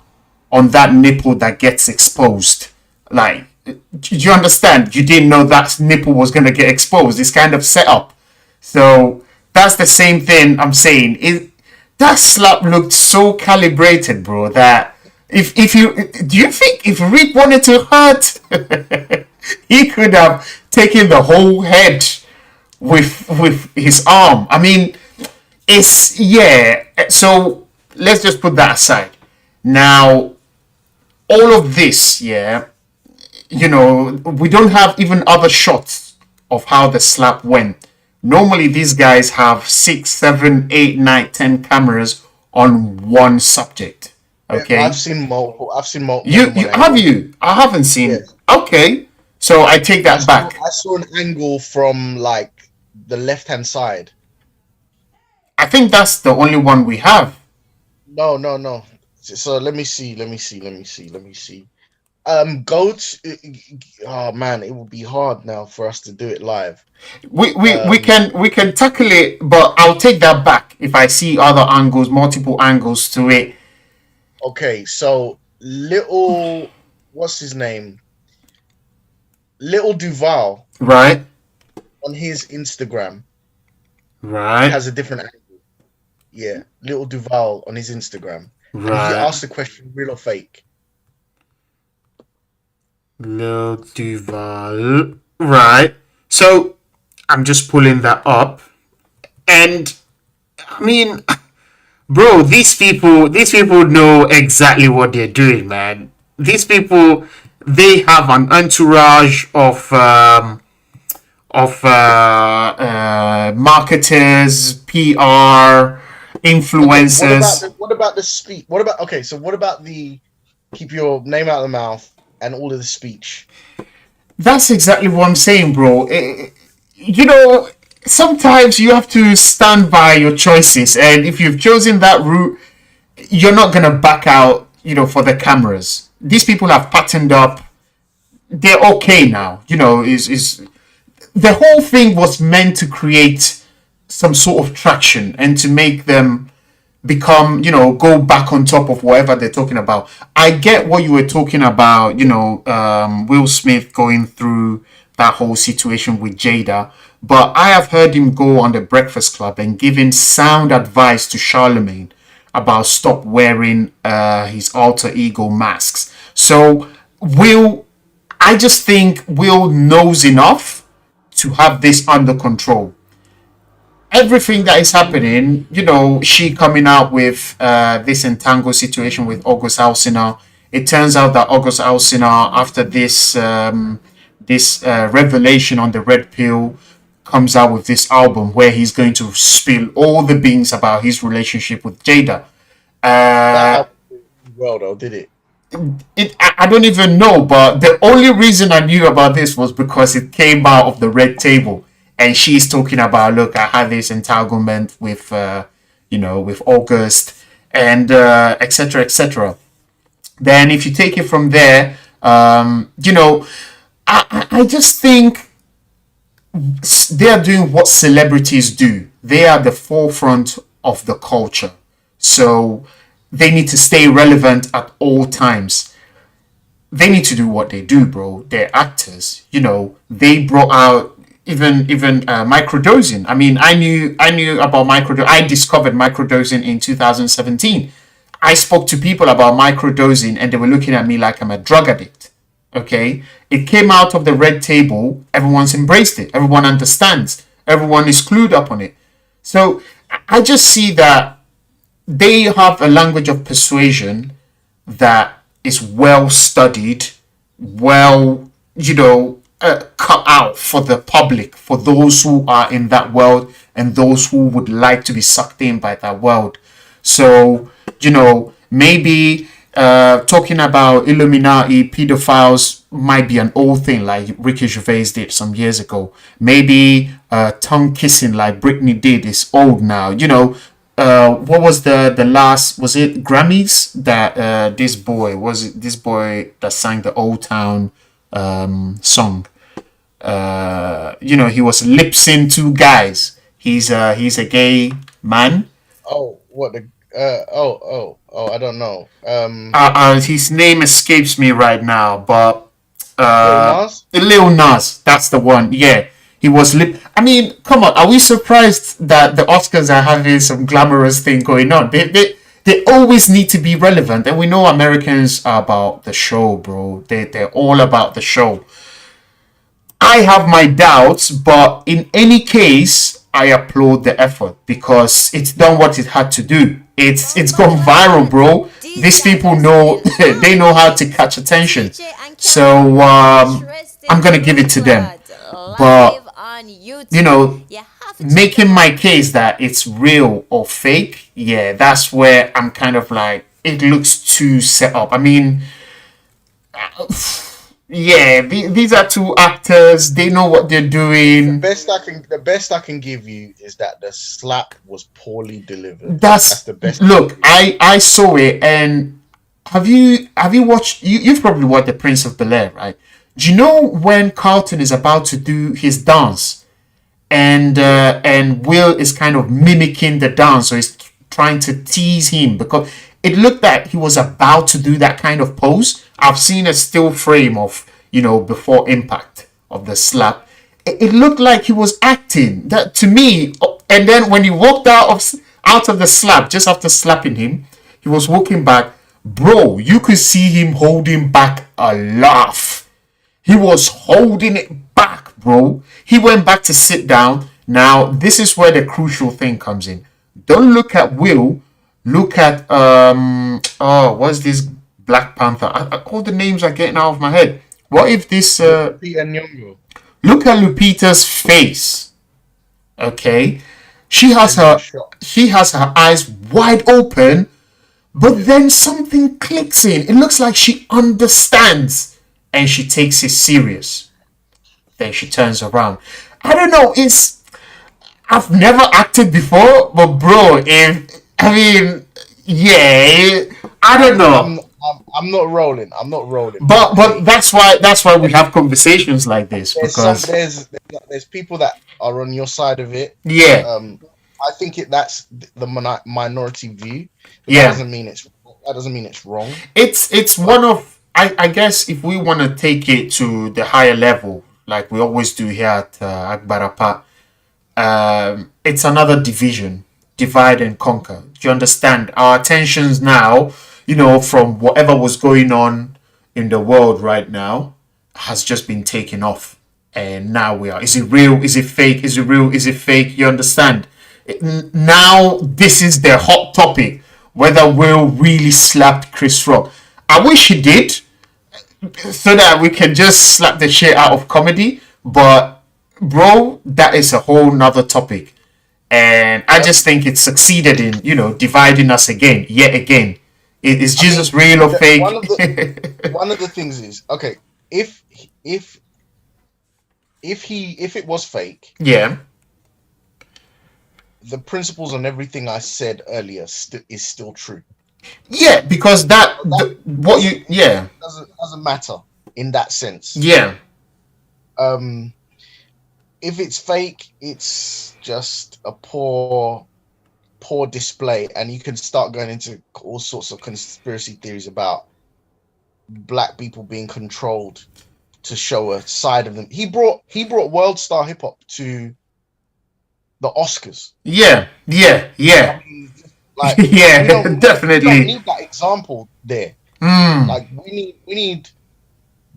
on that nipple that gets exposed. Like, do you understand? You didn't know that nipple was going to get exposed. It's kind of set up. So that's the same thing I'm saying. That slap looked so calibrated, bro, that if you do you think if Rick wanted to hurt, he could have taken the whole head with his arm. I mean, it's yeah. So let's just put that aside. Now, all of this, yeah, we don't have even other shots of how the slap went. Normally, these guys have 6, 7, 8, 9, 10 cameras on one subject. Okay, I've seen multiple. you have you? I haven't seen. Yes. Okay, so I take that back. I saw an angle from like the left-hand side. I think that's the only one we have. No. So let me see. Go to. Oh man, it would be hard now for us to do it live. We can tackle it, but I'll take that back if I see other angles, multiple angles to it. Okay, so little, what's his name? Little Duval Right, on his Instagram right, has a different angle. Yeah, Little Duval on his Instagram, and he right. asked the question, real or fake. Lil Duval. Right. So I'm just pulling that up, and I mean, bro, these people know exactly what they're doing, man. These people, they have an entourage of marketers, PR, Okay, influencers. what about the speech? So what about the keep your name out of the mouth and all of the speech? That's exactly what I'm saying, bro. Sometimes you have to stand by your choices, and if you've chosen that route, you're not gonna back out. For the cameras, these people have patterned up. They're okay now. Is the whole thing was meant to create some sort of traction and to make them become, go back on top of whatever they're talking about. I get what you were talking about, Will Smith going through that whole situation with Jada, but I have heard him go on the Breakfast Club and giving sound advice to Charlemagne about stop wearing his alter ego masks. So I just think Will knows enough to have this under control. Everything that is happening, she coming out with this entangled situation with August Alsina. It turns out that August Alsina, after this revelation on the red pill, comes out with this album where he's going to spill all the beans about his relationship with Jada. That Uh, happened well though, did it? I don't even know, but the only reason I knew about this was because it came out of the red table, and she's talking about, look, I had this entanglement with August, and etc. etc. Then if you take it from there, I just think they are doing what celebrities do. They are the forefront of the culture, so they need to stay relevant at all times. They need to do what they do, bro. They're actors. They brought out even microdosing. I mean, I knew about microdosing. I discovered microdosing in 2017. I spoke to people about microdosing, and they were looking at me like I'm a drug addict. Okay, it came out of the red table. Everyone's embraced it. Everyone understands. Everyone is clued up on it. So I just see that they have a language of persuasion that is well studied, well, cut out for the public, for those who are in that world and those who would like to be sucked in by that world. So, maybe talking about Illuminati pedophiles might be an old thing, like Ricky Gervais did some years ago. Maybe tongue kissing, like Britney did, is old now. What was the last? Was it Grammys that this boy that sang the Old Town song? He was lip sync two guys. He's a gay man. Oh, what the? I don't know. His name escapes me right now, but Lil Nas? Lil Nas, that's the one. Yeah, he was lip. I mean, come on, are we surprised that the Oscars are having some glamorous thing going on? They always need to be relevant, and we know Americans are about the show, bro. They're all about the show. I have my doubts, but in any case, I applaud the effort because it's done what it had to do. It's gone viral, bro. These people know they know how to catch attention. So I'm gonna give it to them. But making my case that it's real or fake, yeah, that's where I'm kind of like it looks too set up. I mean, yeah, these are two actors. They know what they're doing. The best I can give you is that the slap was poorly delivered. That's the best. Look, I saw it, and have you watched? You've probably watched The Prince of Bel-Air, right? Do you know when Carlton is about to do his dance, and Will is kind of mimicking the dance, so he's trying to tease him because it looked like he was about to do that kind of pose. I've seen a still frame of, before impact of the slap. It looked like he was acting. That to me, and then when he walked out of the slap, just after slapping him, he was walking back. Bro, you could see him holding back a laugh. He was holding it back, bro. He went back to sit down. Now, this is where the crucial thing comes in. Don't look at Will. Look at what's this Black Panther? All the names are getting out of my head. What if this? Look at Lupita's face. Okay, she has her eyes wide open, but then something clicks in. It looks like she understands, and she takes it serious. Then she turns around. I don't know. I've never acted before, but bro, yeah, I don't know. I'm not rolling. But that's why we have conversations like this because there's people that are on your side of it. Yeah. I think that's the minority view. Yeah. That doesn't mean it's wrong. It's one of I guess if we want to take it to the higher level, like we always do here at Akbarapa, it's another division. Divide and conquer. Do you understand? Our attentions now, from whatever was going on in the world right now, has just been taken off. And now we are. Is it real? Is it fake? Is it real? Is it fake? You understand? Now this is the hot topic. Whether Will really slapped Chris Rock. I wish he did, so that we can just slap the shit out of comedy. But bro, that is a whole nother topic. And I just think it succeeded in, dividing us yet again. Is Jesus real or fake? One of the things is, okay, if it was fake, yeah, the principles on everything I said earlier is still true. Yeah, because what you doesn't matter in that sense. Yeah. If it's fake, it's just a poor display, and you can start going into all sorts of conspiracy theories about black people being controlled to show a side of them. He brought world star hip hop to the Oscars. Yeah. I mean, definitely. We don't need that example there. Like we need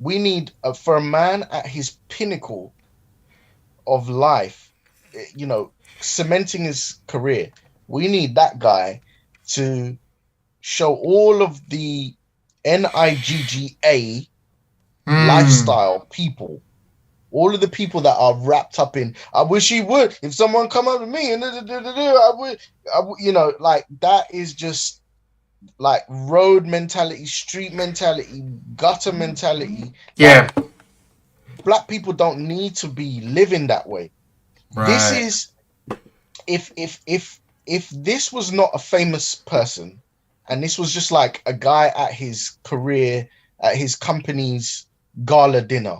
We need for a man at his pinnacle of life, cementing his career. We need that guy to show all of the NIGGA Hmm. lifestyle people, all of the people that are wrapped up in. I wish he would. If someone come up to me and I would, like that is just like road mentality, street mentality, gutter mentality. Yeah. Like black people don't need to be living that way. This Right. is if this was not a famous person and this was just like a guy at his career at his company's gala dinner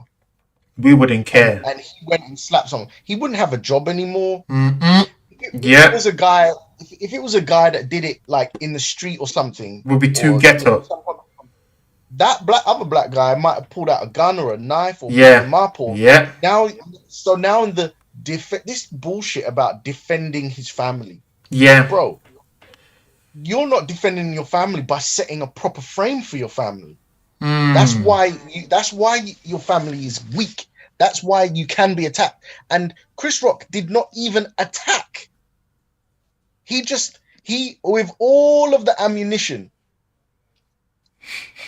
We wouldn't care. and he went and slapped someone, he wouldn't have a job anymore. Mm-mm. If it Yep. was a guy, if it was a guy that did it like in the street or something, Would be too or ghetto. that other black guy might have pulled out a gun or a knife or beat Yeah. him up or Yeah. now. So now in the this bullshit about defending his family, Yeah. bro, you're not defending your family by setting a proper frame for your family. Hmm. That's why your family is weak. That's why you can be attacked. And Chris Rock did not even attack. He with all of the ammunition.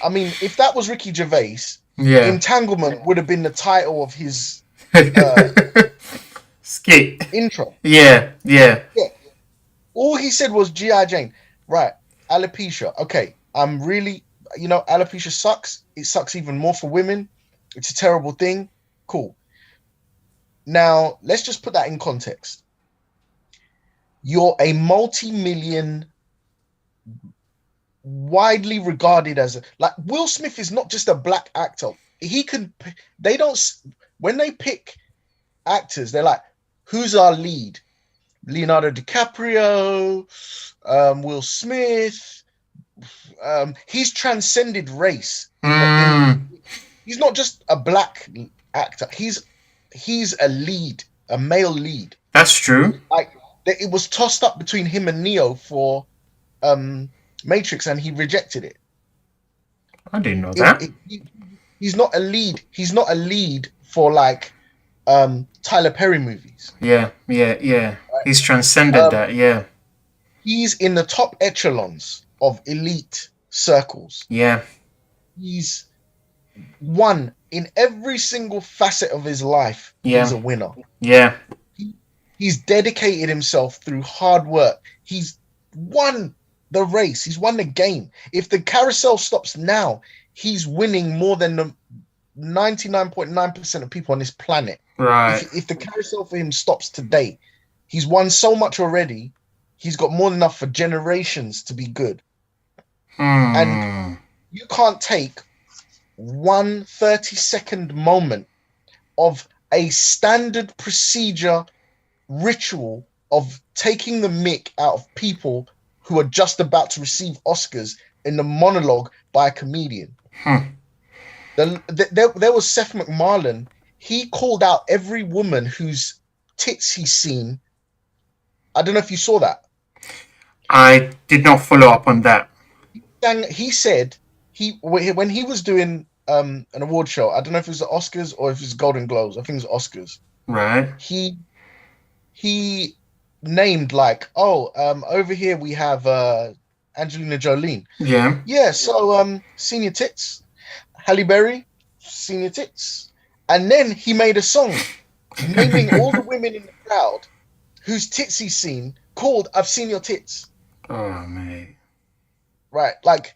I mean, if that was Ricky Gervais, Yeah. Entanglement would have been the title of his uh, Skit. intro. Yeah. Yeah. Yeah. All he said was G.I. Jane. Right. Alopecia. Okay. I'm really, alopecia sucks. It sucks even more for women. It's a terrible thing. Cool. Now, let's just put that in context. You're a multi-million, widely regarded as like Will Smith is not just a black actor. They don't, when they pick actors, they're like, who's our lead? Leonardo DiCaprio, Will Smith. He's transcended race. Hmm. He's not just a black actor. He's a lead, a male lead. That's true. Like it was tossed up between him and Neo for Matrix, and he rejected it. I didn't know that. He's not a lead. He's not a lead for like Tyler Perry movies. Yeah. Yeah. Yeah. Right? He's transcended that. Yeah. He's in the top echelons of elite circles. Yeah. He's won in every single facet of his life. He's Yeah. a winner. Yeah. He's dedicated himself through hard work. He's won the race. He's won the game. If the carousel stops now, he's winning more than the 99.9% of people on this planet. Right. If the carousel for him stops today, he's won so much already. He's got more than enough for generations to be good. And Hmm. you can't take 1 30-second moment of a standard procedure ritual of taking the mick out of people who are just about to receive Oscars in the monologue by a comedian. There was Seth MacFarlane. He called out every woman whose tits he's seen. I don't know if you saw that. I did not follow up on that. He said when he was doing an award show, I don't know if it was the Oscars or if it was Golden Globes. I think it was Oscars. Right. He named like, over here we have Angelina Jolie. Yeah. Yeah, so senior tits. Halle Berry, senior tits. And then he made a song naming all the women in the crowd whose tits he's seen called I've Seen Your Tits. Oh man. Right, like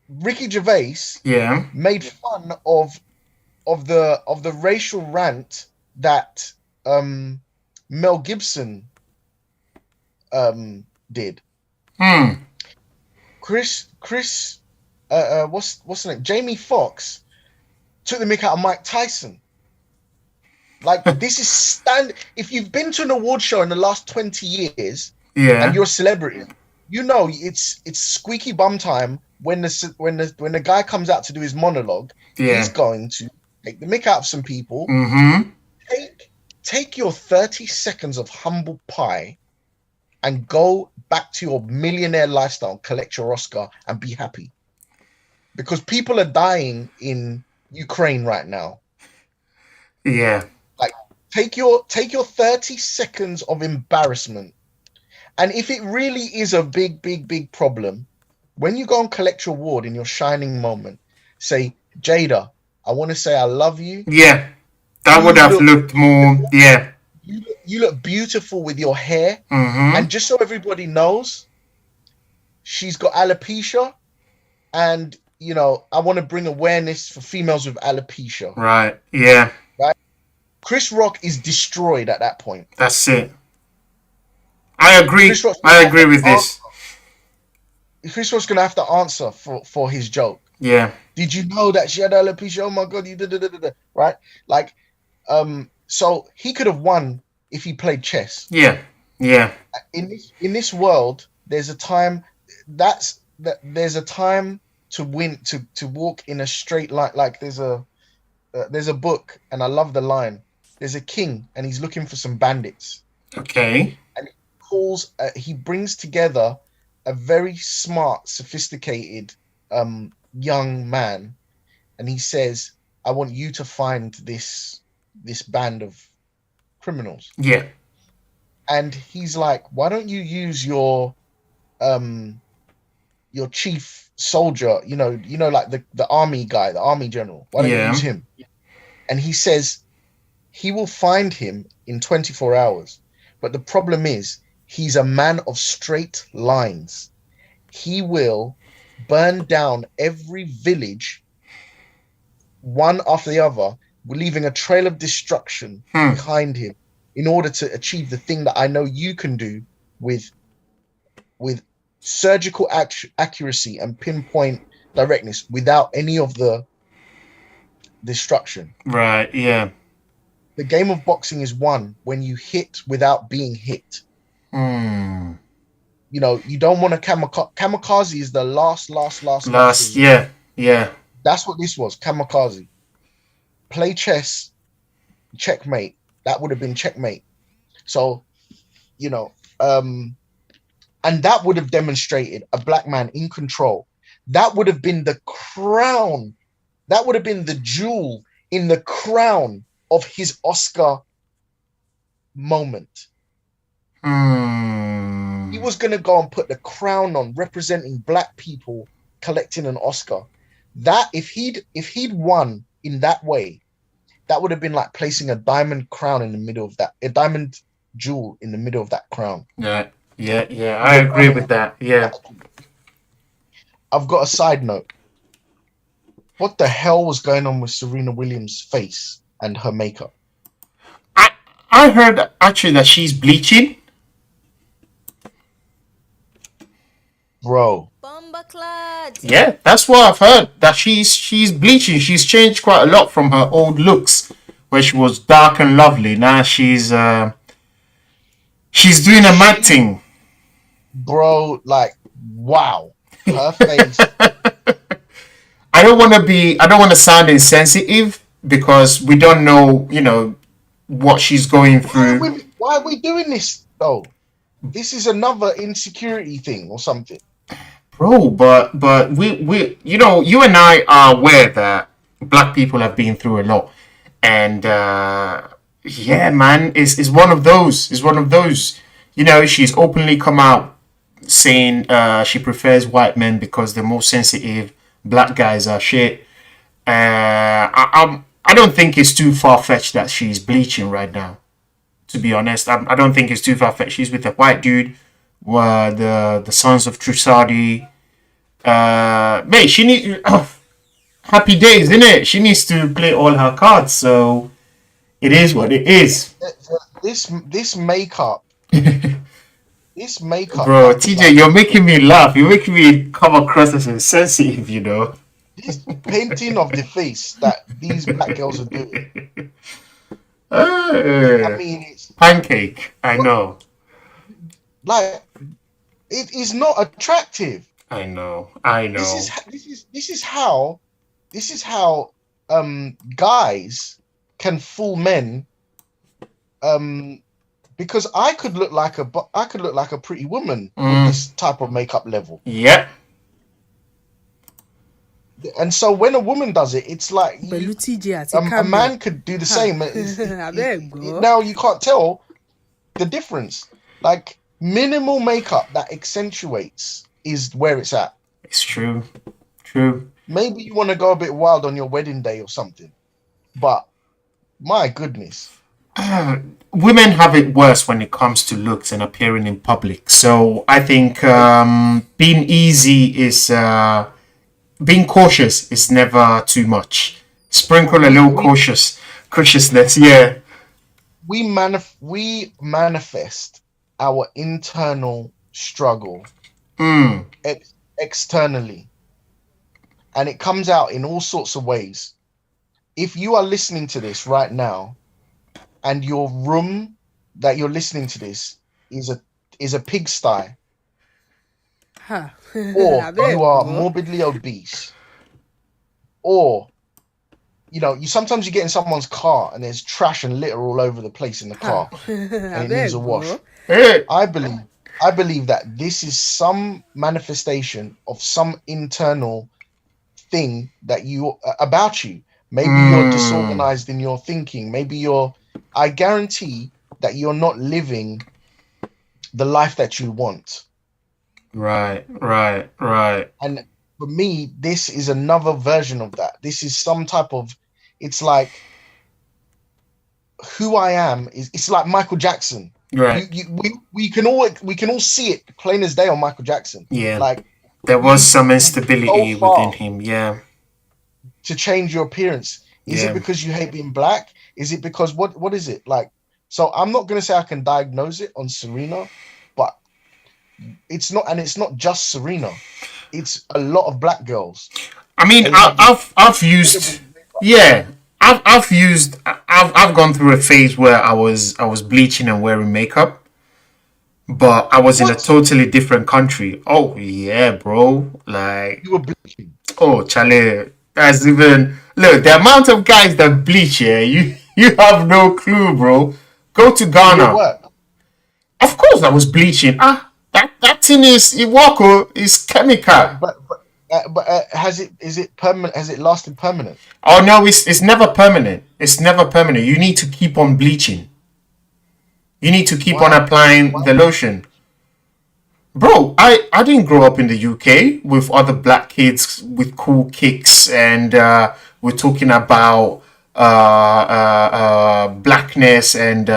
Ricky Gervais made fun of the racial rant that Mel Gibson did. Chris what's the name? Jamie Foxx took the mick out of Mike Tyson. Like this is if you've been to an award show in the last 20 years and you're a celebrity, you know it's squeaky bum time when the guy comes out to do his monologue. He's going to take the mick out of some people. Take your 30 seconds of humble pie and go back to your millionaire lifestyle, collect your Oscar, and be happy. because people are dying in Ukraine right now. Yeah. Like, take your 30 seconds of embarrassment, and if it really is a big, big, big problem, when you go and collect your award in your shining moment, say, Jada, I want to say I love you. Yeah. That would You have look looked more. Yeah. you look beautiful with your hair. Mm-hmm. And just so everybody knows, she's got alopecia, and I want to bring awareness for females with alopecia. Right. Yeah. Right? Chris Rock is destroyed at that point. That's it. I agree. Chris Rock's I gonna have agree to with this. Chris Rock's gonna have to answer for his joke. Yeah. Did you know that she had alopecia? Oh my god, you did, right? Like, so he could have won if he played chess. Yeah. Yeah. In this world, there's a time there's a time to win, to walk in a straight line. Like, there's a book, and I love the line. There's a king, and he's looking for some bandits. Okay. And he brings together a very smart, sophisticated young man, and he says, I want you to find this band of criminals. Yeah. And he's like, why don't you use your chief soldier, like the army guy, the army general, why don't you use him? And he says he will find him in 24 hours, but the problem is he's a man of straight lines. He will burn down every village one after the other, leaving a trail of destruction behind him, in order to achieve the thing that I know you can do with surgical accuracy and pinpoint directness, without any of the destruction. Right. Yeah. The game of boxing is won when you hit without being hit. You don't want to kamikaze is the last. Yeah. Yeah. That's what this was. Kamikaze. Play chess. Checkmate. That would have been checkmate. So, and that would have demonstrated a black man in control. That would have been the crown. That would have been the jewel in the crown of his Oscar moment. He was going to go and put the crown on, representing black people collecting an Oscar. That if he'd won in that way, that would have been like placing a diamond crown in the middle of that, a diamond jewel in the middle of that crown. Yeah. I agree with that. Yeah. I've got a side note. What the hell was going on with Serena Williams' face and her makeup? I heard actually that she's bleaching. Bro. Yeah, that's what I've heard. That she's bleaching. She's changed quite a lot from her old looks, where she was dark and lovely. Now she's doing a mad thing. Bro, like, wow. Her face. I don't want to sound insensitive, because we don't know, what she's going through. Why are we doing this though? This is another insecurity thing or something. Bro, but we you and I are aware that black people have been through a lot, and yeah, man, is one of those. Is one of those. She's openly come out saying she prefers white men because they're more sensitive. Black guys are shit. I don't think it's too far fetched that she's bleaching right now. To be honest, I don't think it's too far fetched. She's with a white dude. The Sons of Trusadi. Mate, she need happy days, isn't it? She needs to play all her cards. So it is what it is. This makeup. This makeup. Bro, TJ, you're making me laugh. You're making me come across as insensitive, This painting of the face that these black girls are doing. I mean, it's pancake. I know. Like, it is not attractive. I know. This is how guys can fool men. Because I could look like a pretty woman with this type of makeup level. Yep. And so when a woman does it, it's like Pẹ̀lú TJ àti a Camel. man could do the same. Abeg gbọ́. Now you can't tell the difference. Like minimal makeup that accentuates is where it's at. It's true. True. Maybe you want to go a bit wild on your wedding day or something, but my goodness. Women have it worse when it comes to looks and appearing in public. So I think being easy is being cautious is never too much. Sprinkle a little cautiousness, yeah. We manifest our internal struggle externally, and it comes out in all sorts of ways. If you are listening to this right now, and your room that you're listening to this is a pigsty, Ha. or Abeg you are gbọ́. morbidly obese, or you sometimes you get in someone's car and there's trash and litter all over the place in the car, and it needs a wash. Hey. I believe that this is some manifestation of some internal thing that about you. Maybe you're disorganized in your thinking. Maybe I guarantee that you're not living the life that you want. Right. And for me, this is another version of that. This is some type of, it's like who I am it's like Michael Jackson. Right. We can all see it plain as day on Michael Jackson. Yeah. Like there was some instability within him. Yeah. To change your appearance. Is it because you hate being black? Is it because what is it like? So I'm not going to say I can diagnose it on Serena, but it's not just Serena. It's a lot of black girls. I mean, I've used, yeah, I've gone through a phase where I was bleaching and wearing makeup, but I was in a totally different country. Oh yeah, bro, like you were bleaching. Oh, Charlie, that's even look the amount of guys that bleach here. You have no clue, bro. Go to Ghana. Of course, I was bleaching. That thing is Iwako is chemical. But has it permanent? Has it lasted permanent? Oh no, it's never permanent. It's never permanent. You need to keep on bleaching. You need to keep on applying the lotion. Bro, I didn't grow up in the UK with other black kids with cool kicks, and we're talking about blackness, and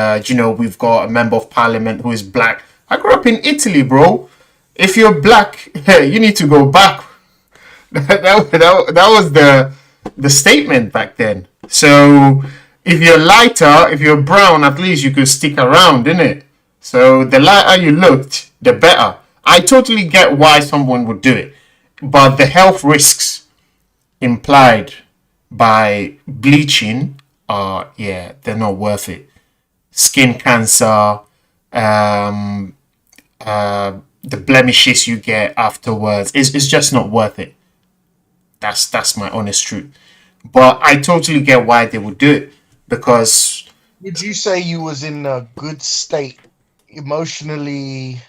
we've got a member of parliament who is black. I grew up in Italy, bro. If you're black, you need to go back. that was the statement back then. So if you're lighter, if you're brown, at least you could stick around, innit? So the lighter you looked, the better. I totally get why someone would do it, but the health risks implied by bleaching they're not worth it. Skin cancer, the blemishes you get afterwards is just not worth it. That's my honest truth. But I totally get why they would do it, because would you say you was in a good state emotionally,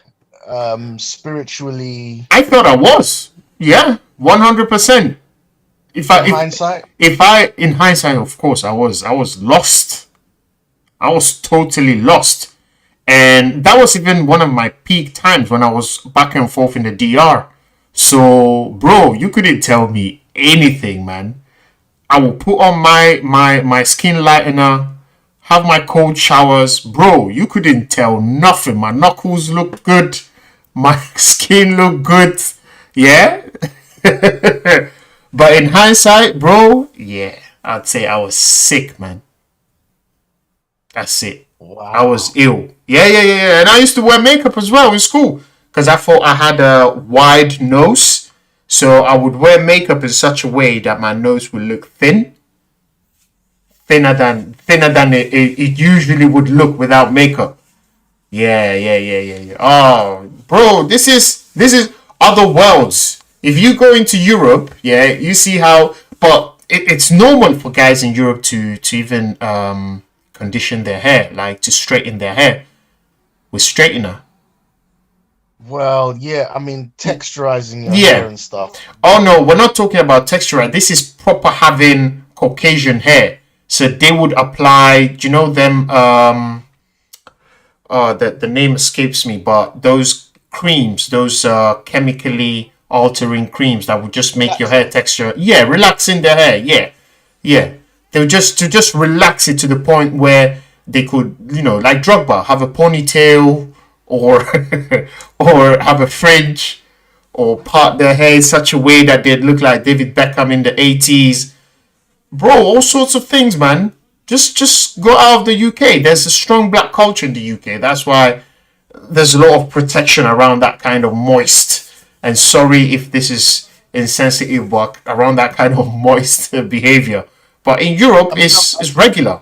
spiritually? I thought I was. Yeah, 100%. In hindsight, of course, I was lost. I was totally lost. And that was even one of my peak times when I was back and forth in the DR. So, bro, you couldn't tell me anything, man. I will put on my skin lightener, have my cold showers. Bro, you couldn't tell nothing. My knuckles look good. My skin look good. Yeah? But in hindsight, bro, yeah, I'd say I was sick, man. That's it. Wow. I was ill. Yeah. And I used to wear makeup as well in school because I thought I had a wide nose. So I would wear makeup in such a way that my nose would look thinner than it usually would look without makeup. Yeah. Oh, bro, this is other worlds. If you go into Europe, yeah, you see how, but it's normal for guys in Europe to even condition their hair, like to straighten their hair with straightener. Well, yeah, I mean, texturizing your hair Yeah. and stuff. Oh no, we're not talking about texture. This is proper having Caucasian hair. So they would apply. Do you know them? The name escapes me, but those creams, those chemically altering creams that would just make your Relaxing. hair texture. Yeah, relaxing the hair. Yeah, yeah. They would just relax it to the point where they could, like Drogba, have a ponytail or or have a fringe or part their hair in such a way that they'd look like David Beckham in the 80s. Bro, all sorts of things, man. Just go out of the UK. There's a strong black culture in the UK. That's why there's a lot of protection around that kind of moist. And sorry if this is insensitive, but around that kind of moist behavior. But in Europe, I mean, it's regular.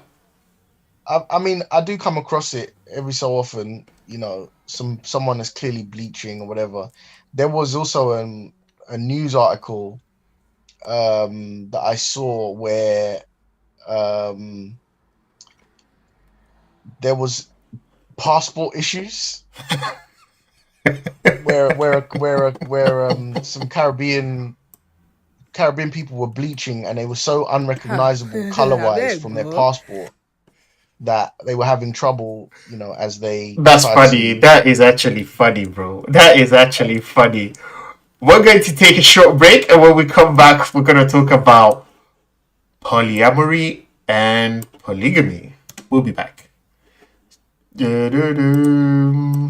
I mean, I do come across it every so often. Someone is clearly bleaching or whatever. There was also a news article that I saw where um, there was passport issues where some Caribbean people were bleaching and they were so Ha. unrecognizable color I wise beg, from their bro. passport that they were having trouble, as they That's tried funny. to. That is actually funny, bro. That is actually funny. We're going to take a short break, and when we come back, we're going to talk about polyamory and polygamy. We'll be back. Du-du-du.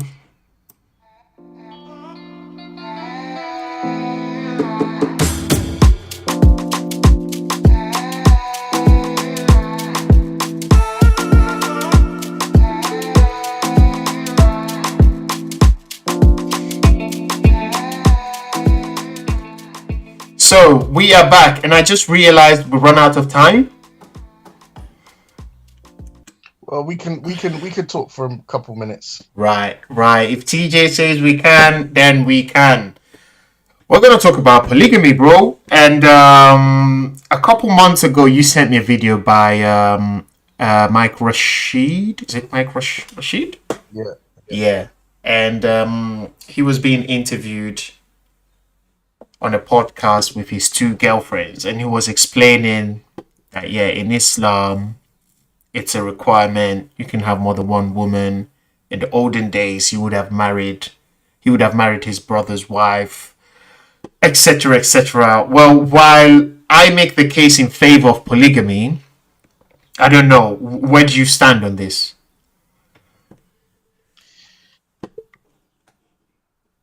So we are back, and I just realized we run out of time. Well, we could talk for a couple minutes. Right, right. If TJ says we can, then we can. We're gonna talk about polygamy, bro. And a couple months ago, you sent me a video by Mike Rashid. Is it Mike Rashid? Yeah. Yeah. And he was being interviewed on a podcast with his two girlfriends, and he was explaining that yeah, in Islam, it's a requirement. You can have more than one woman. In the olden days, he would have married his brother's wife, etc., etc. Well, while I make the case in favor of polygamy, I don't know. Where do you stand on this?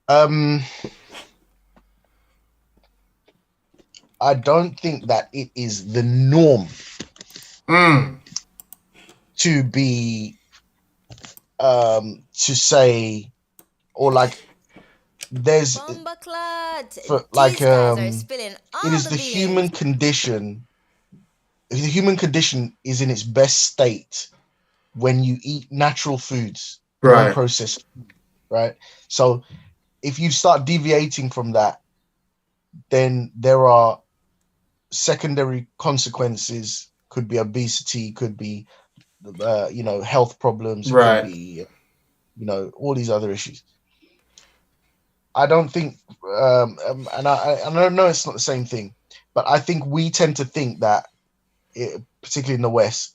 Um, I don't think that it is the norm to be to say, or like there's Bomba clot. for like These guys are spilling it all is the the beans. human condition. The human condition is in its best state when you eat natural foods, Right. non-processed, right? So if you start deviating from that, then there are secondary consequences. Could be obesity, could be health problems, could Right. be all these other issues. I don't think, and I know it's not the same thing, but I think we tend to think that, particularly in the West,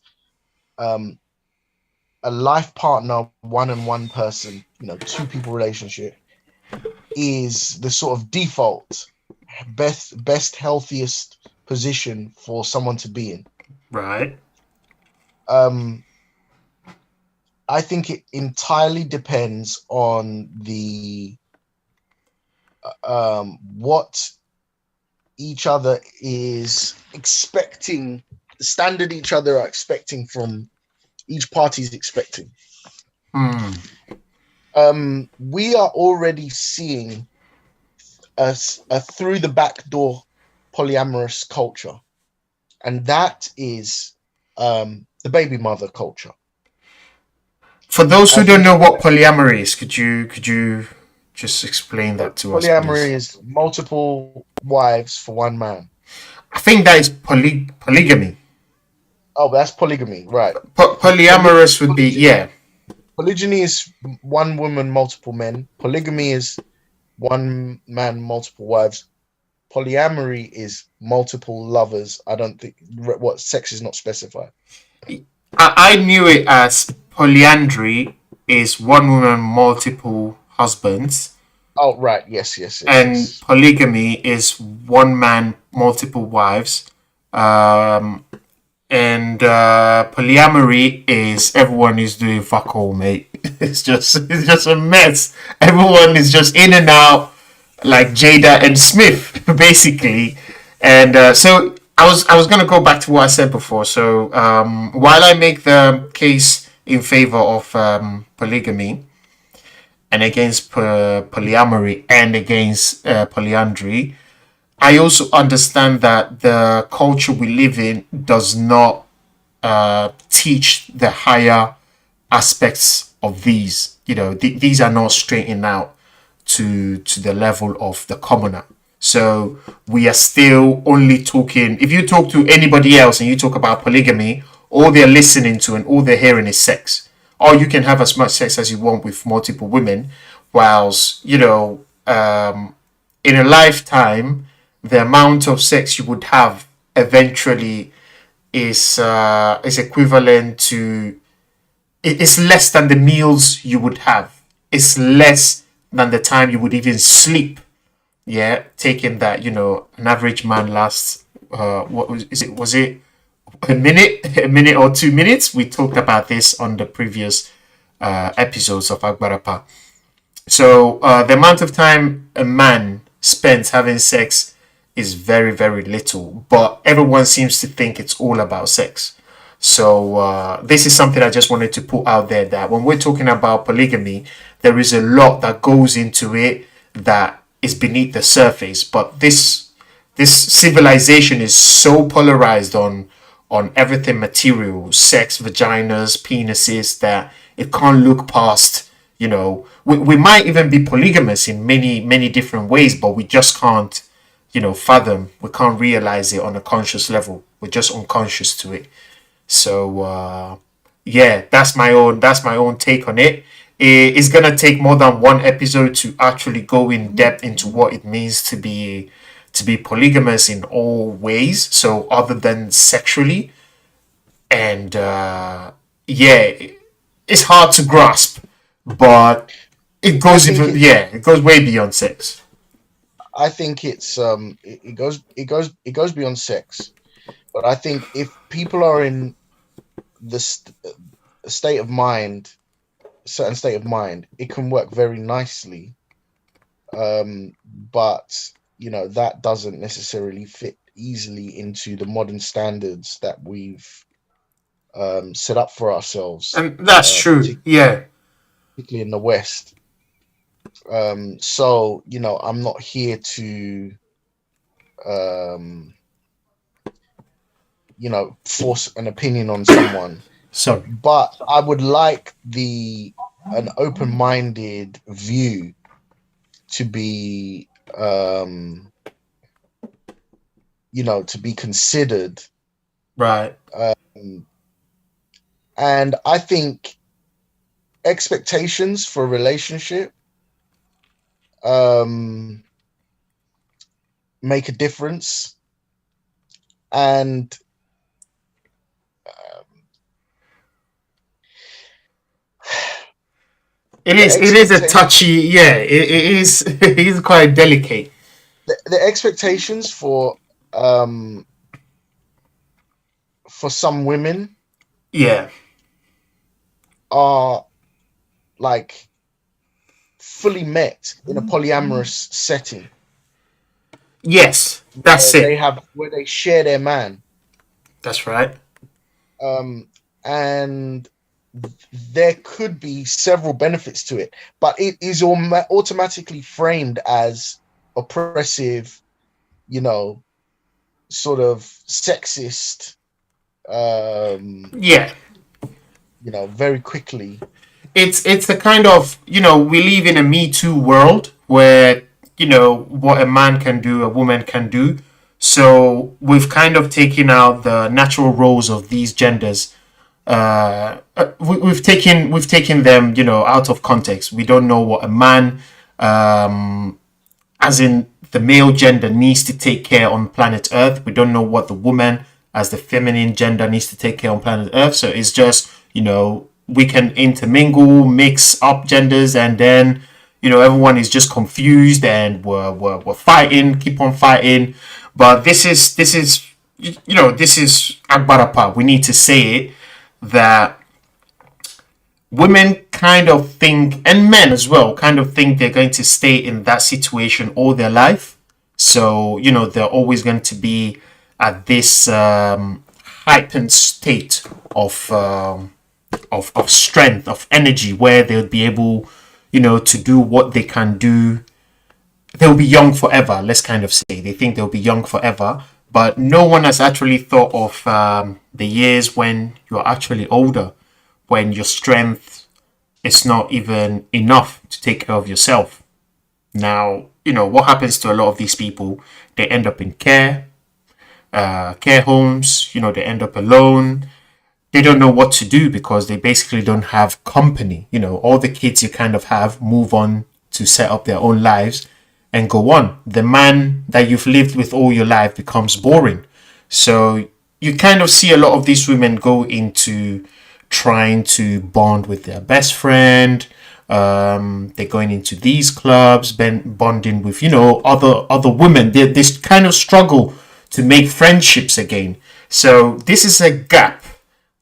a life partner, one person, two people relationship is the sort of default best healthiest position for someone to be in. Right. I think it entirely depends on the what each other is expecting, the standard each other are expecting from each party is expecting. We are already seeing a through the back door polyamorous culture, and that is the baby mother culture. For those who I don't think know what polyamory is, could you just explain that to us, polyamory please? is multiple wives for one man. I think that is polygamy. Oh, that's polygamy, right? Polyamorous would be, yeah. Polygyny is one woman, multiple men. Polygamy is one man, multiple wives. Polyamory is multiple lovers. I don't think what sex is not specified. I knew it as polyandry is one woman, multiple husbands, Oh, right. Yes, and yes. polygamy is one man, multiple wives. Um, and polyamory is everyone is doing fuck all, mate. It's just a mess. Everyone is just in and out, like Jada and Smith, basically. And so I was gonna go back to what I said before. So while I make the case in favor of polygamy and against polyamory and against polyandry, I also understand that the culture we live in does not teach the higher aspects of these. These are not straightened out to the level of the commoner. So we are still only talking. If you talk to anybody else and you talk about polygamy, all they're listening to and all they're hearing is sex. Or you can have as much sex as you want with multiple women, whilst in a lifetime, the amount of sex you would have eventually is equivalent to it's less than the meals you would have. It's less than the time you would even sleep. Yeah, taking that, an average man lasts what was it a minute, a minute or 2 minutes? We talked about this on the previous episodes of Agbarapa. So the amount of time a man spends having sex is very, very little, but everyone seems to think it's all about sex. So this is something I just wanted to put out there, that when we're talking about polygamy, there is a lot that goes into it that is beneath the surface. But this civilization is so polarized on everything material, sex, vaginas, penises, that it can't look past. We might even be polygamous in many, many different ways, but we just can't, fathom. We can't realize it on a conscious level. We're just unconscious to it. So yeah, that's my own take on it. It's gonna take more than one episode to actually go in depth into what it means to be polygamous in all ways. So other than sexually, and yeah, it's hard to grasp, but it goes way beyond sex. I think it goes beyond sex, but I think if people are in the state of mind, certain state of mind, it can work very nicely. But that doesn't necessarily fit easily into the modern standards that we've set up for ourselves, And that's true. Yeah. particularly in the West. So I'm not here to um, force an opinion on someone, Sorry. but I would like an open-minded view to be to be considered, Right. and I think expectations for a relationship make a difference, and It is a touchy, yeah. It is it is quite delicate. the expectations for some women Yeah. are like fully met in a polyamorous setting. Yes, that's Where it. where they share their man, That's right. and there could be several benefits to it, but it is automatically framed as oppressive, sort of sexist, Yeah. very quickly. It's the kind of, we live in a Me Too world where, what a man can do, a woman can do. So we've kind of taken out the natural roles of these genders we've taken them, out of context. We don't know what a man, as in the male gender, needs to take care on planet Earth. We don't know what the woman, as the feminine gender, needs to take care on planet Earth. So it's just, we can intermingle, mix up genders, and then, everyone is just confused, and we're fighting, keep on fighting. But this is this is Akbarapa. We need to say it, that women kind of think, and men as well, kind of think they're going to stay in that situation all their life. So, they're always going to be at this heightened state of strength, of energy, where they'll be able, to do what they can do. They'll be young forever, let's kind of say. They think they'll be young forever. But no one has actually thought of the years when you're actually older, when your strength is not even enough to take care of yourself. Now, what happens to a lot of these people? They end up in care homes, they end up alone. They don't know what to do because they basically don't have company. All the kids you kind of have move on to set up their own lives and go on. The man that you've lived with all your life becomes boring. So you kind of see a lot of these women go into trying to bond with their best friend. They're going into these clubs, bonding with, other women. They kind of struggle to make friendships again. So this is a gap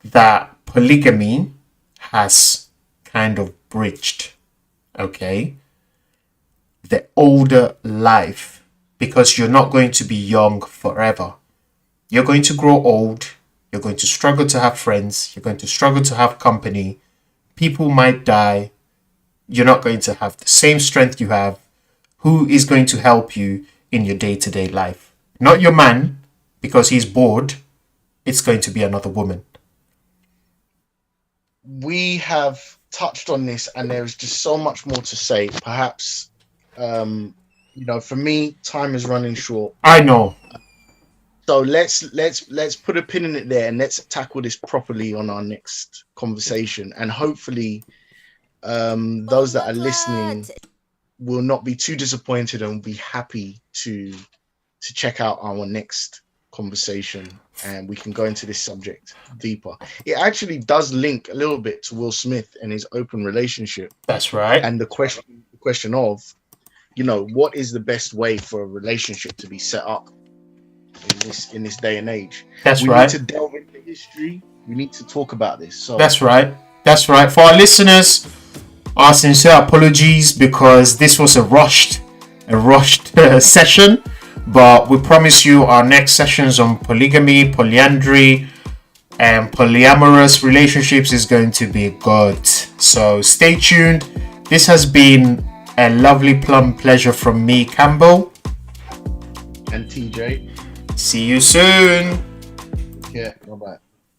that polygamy has kind of bridged. Okay? The older life, because you're not going to be young forever. You're going to grow old. You're going to struggle to have friends. You're going to struggle to have company. People might die. You're not going to have the same strength you have. Who is going to help you in your day-to-day life? Not your man, because he's bored. It's going to be another woman. We have touched on this, and there is just so much more to say. Perhaps, for me, time is running short. I know. So let's put a pin in it there, and let's tackle this properly on our next conversation. And hopefully, those that are listening will not be too disappointed and will be happy to check out our next conversation, and we can go into this subject deeper. It actually does link a little bit to Will Smith and his open relationship. That's right. And the question of, what is the best way for a relationship to be set up in this day and age? We need to delve into history. We need to talk about this. So That's right. For our listeners, our sincere apologies, because this was a rushed session. But we promise you our next sessions on polygamy, polyandry, and polyamorous relationships is going to be good. So stay tuned. This has been a lovely plum pleasure from me, Campbell. And TJ. See you soon. Yeah, bye-bye.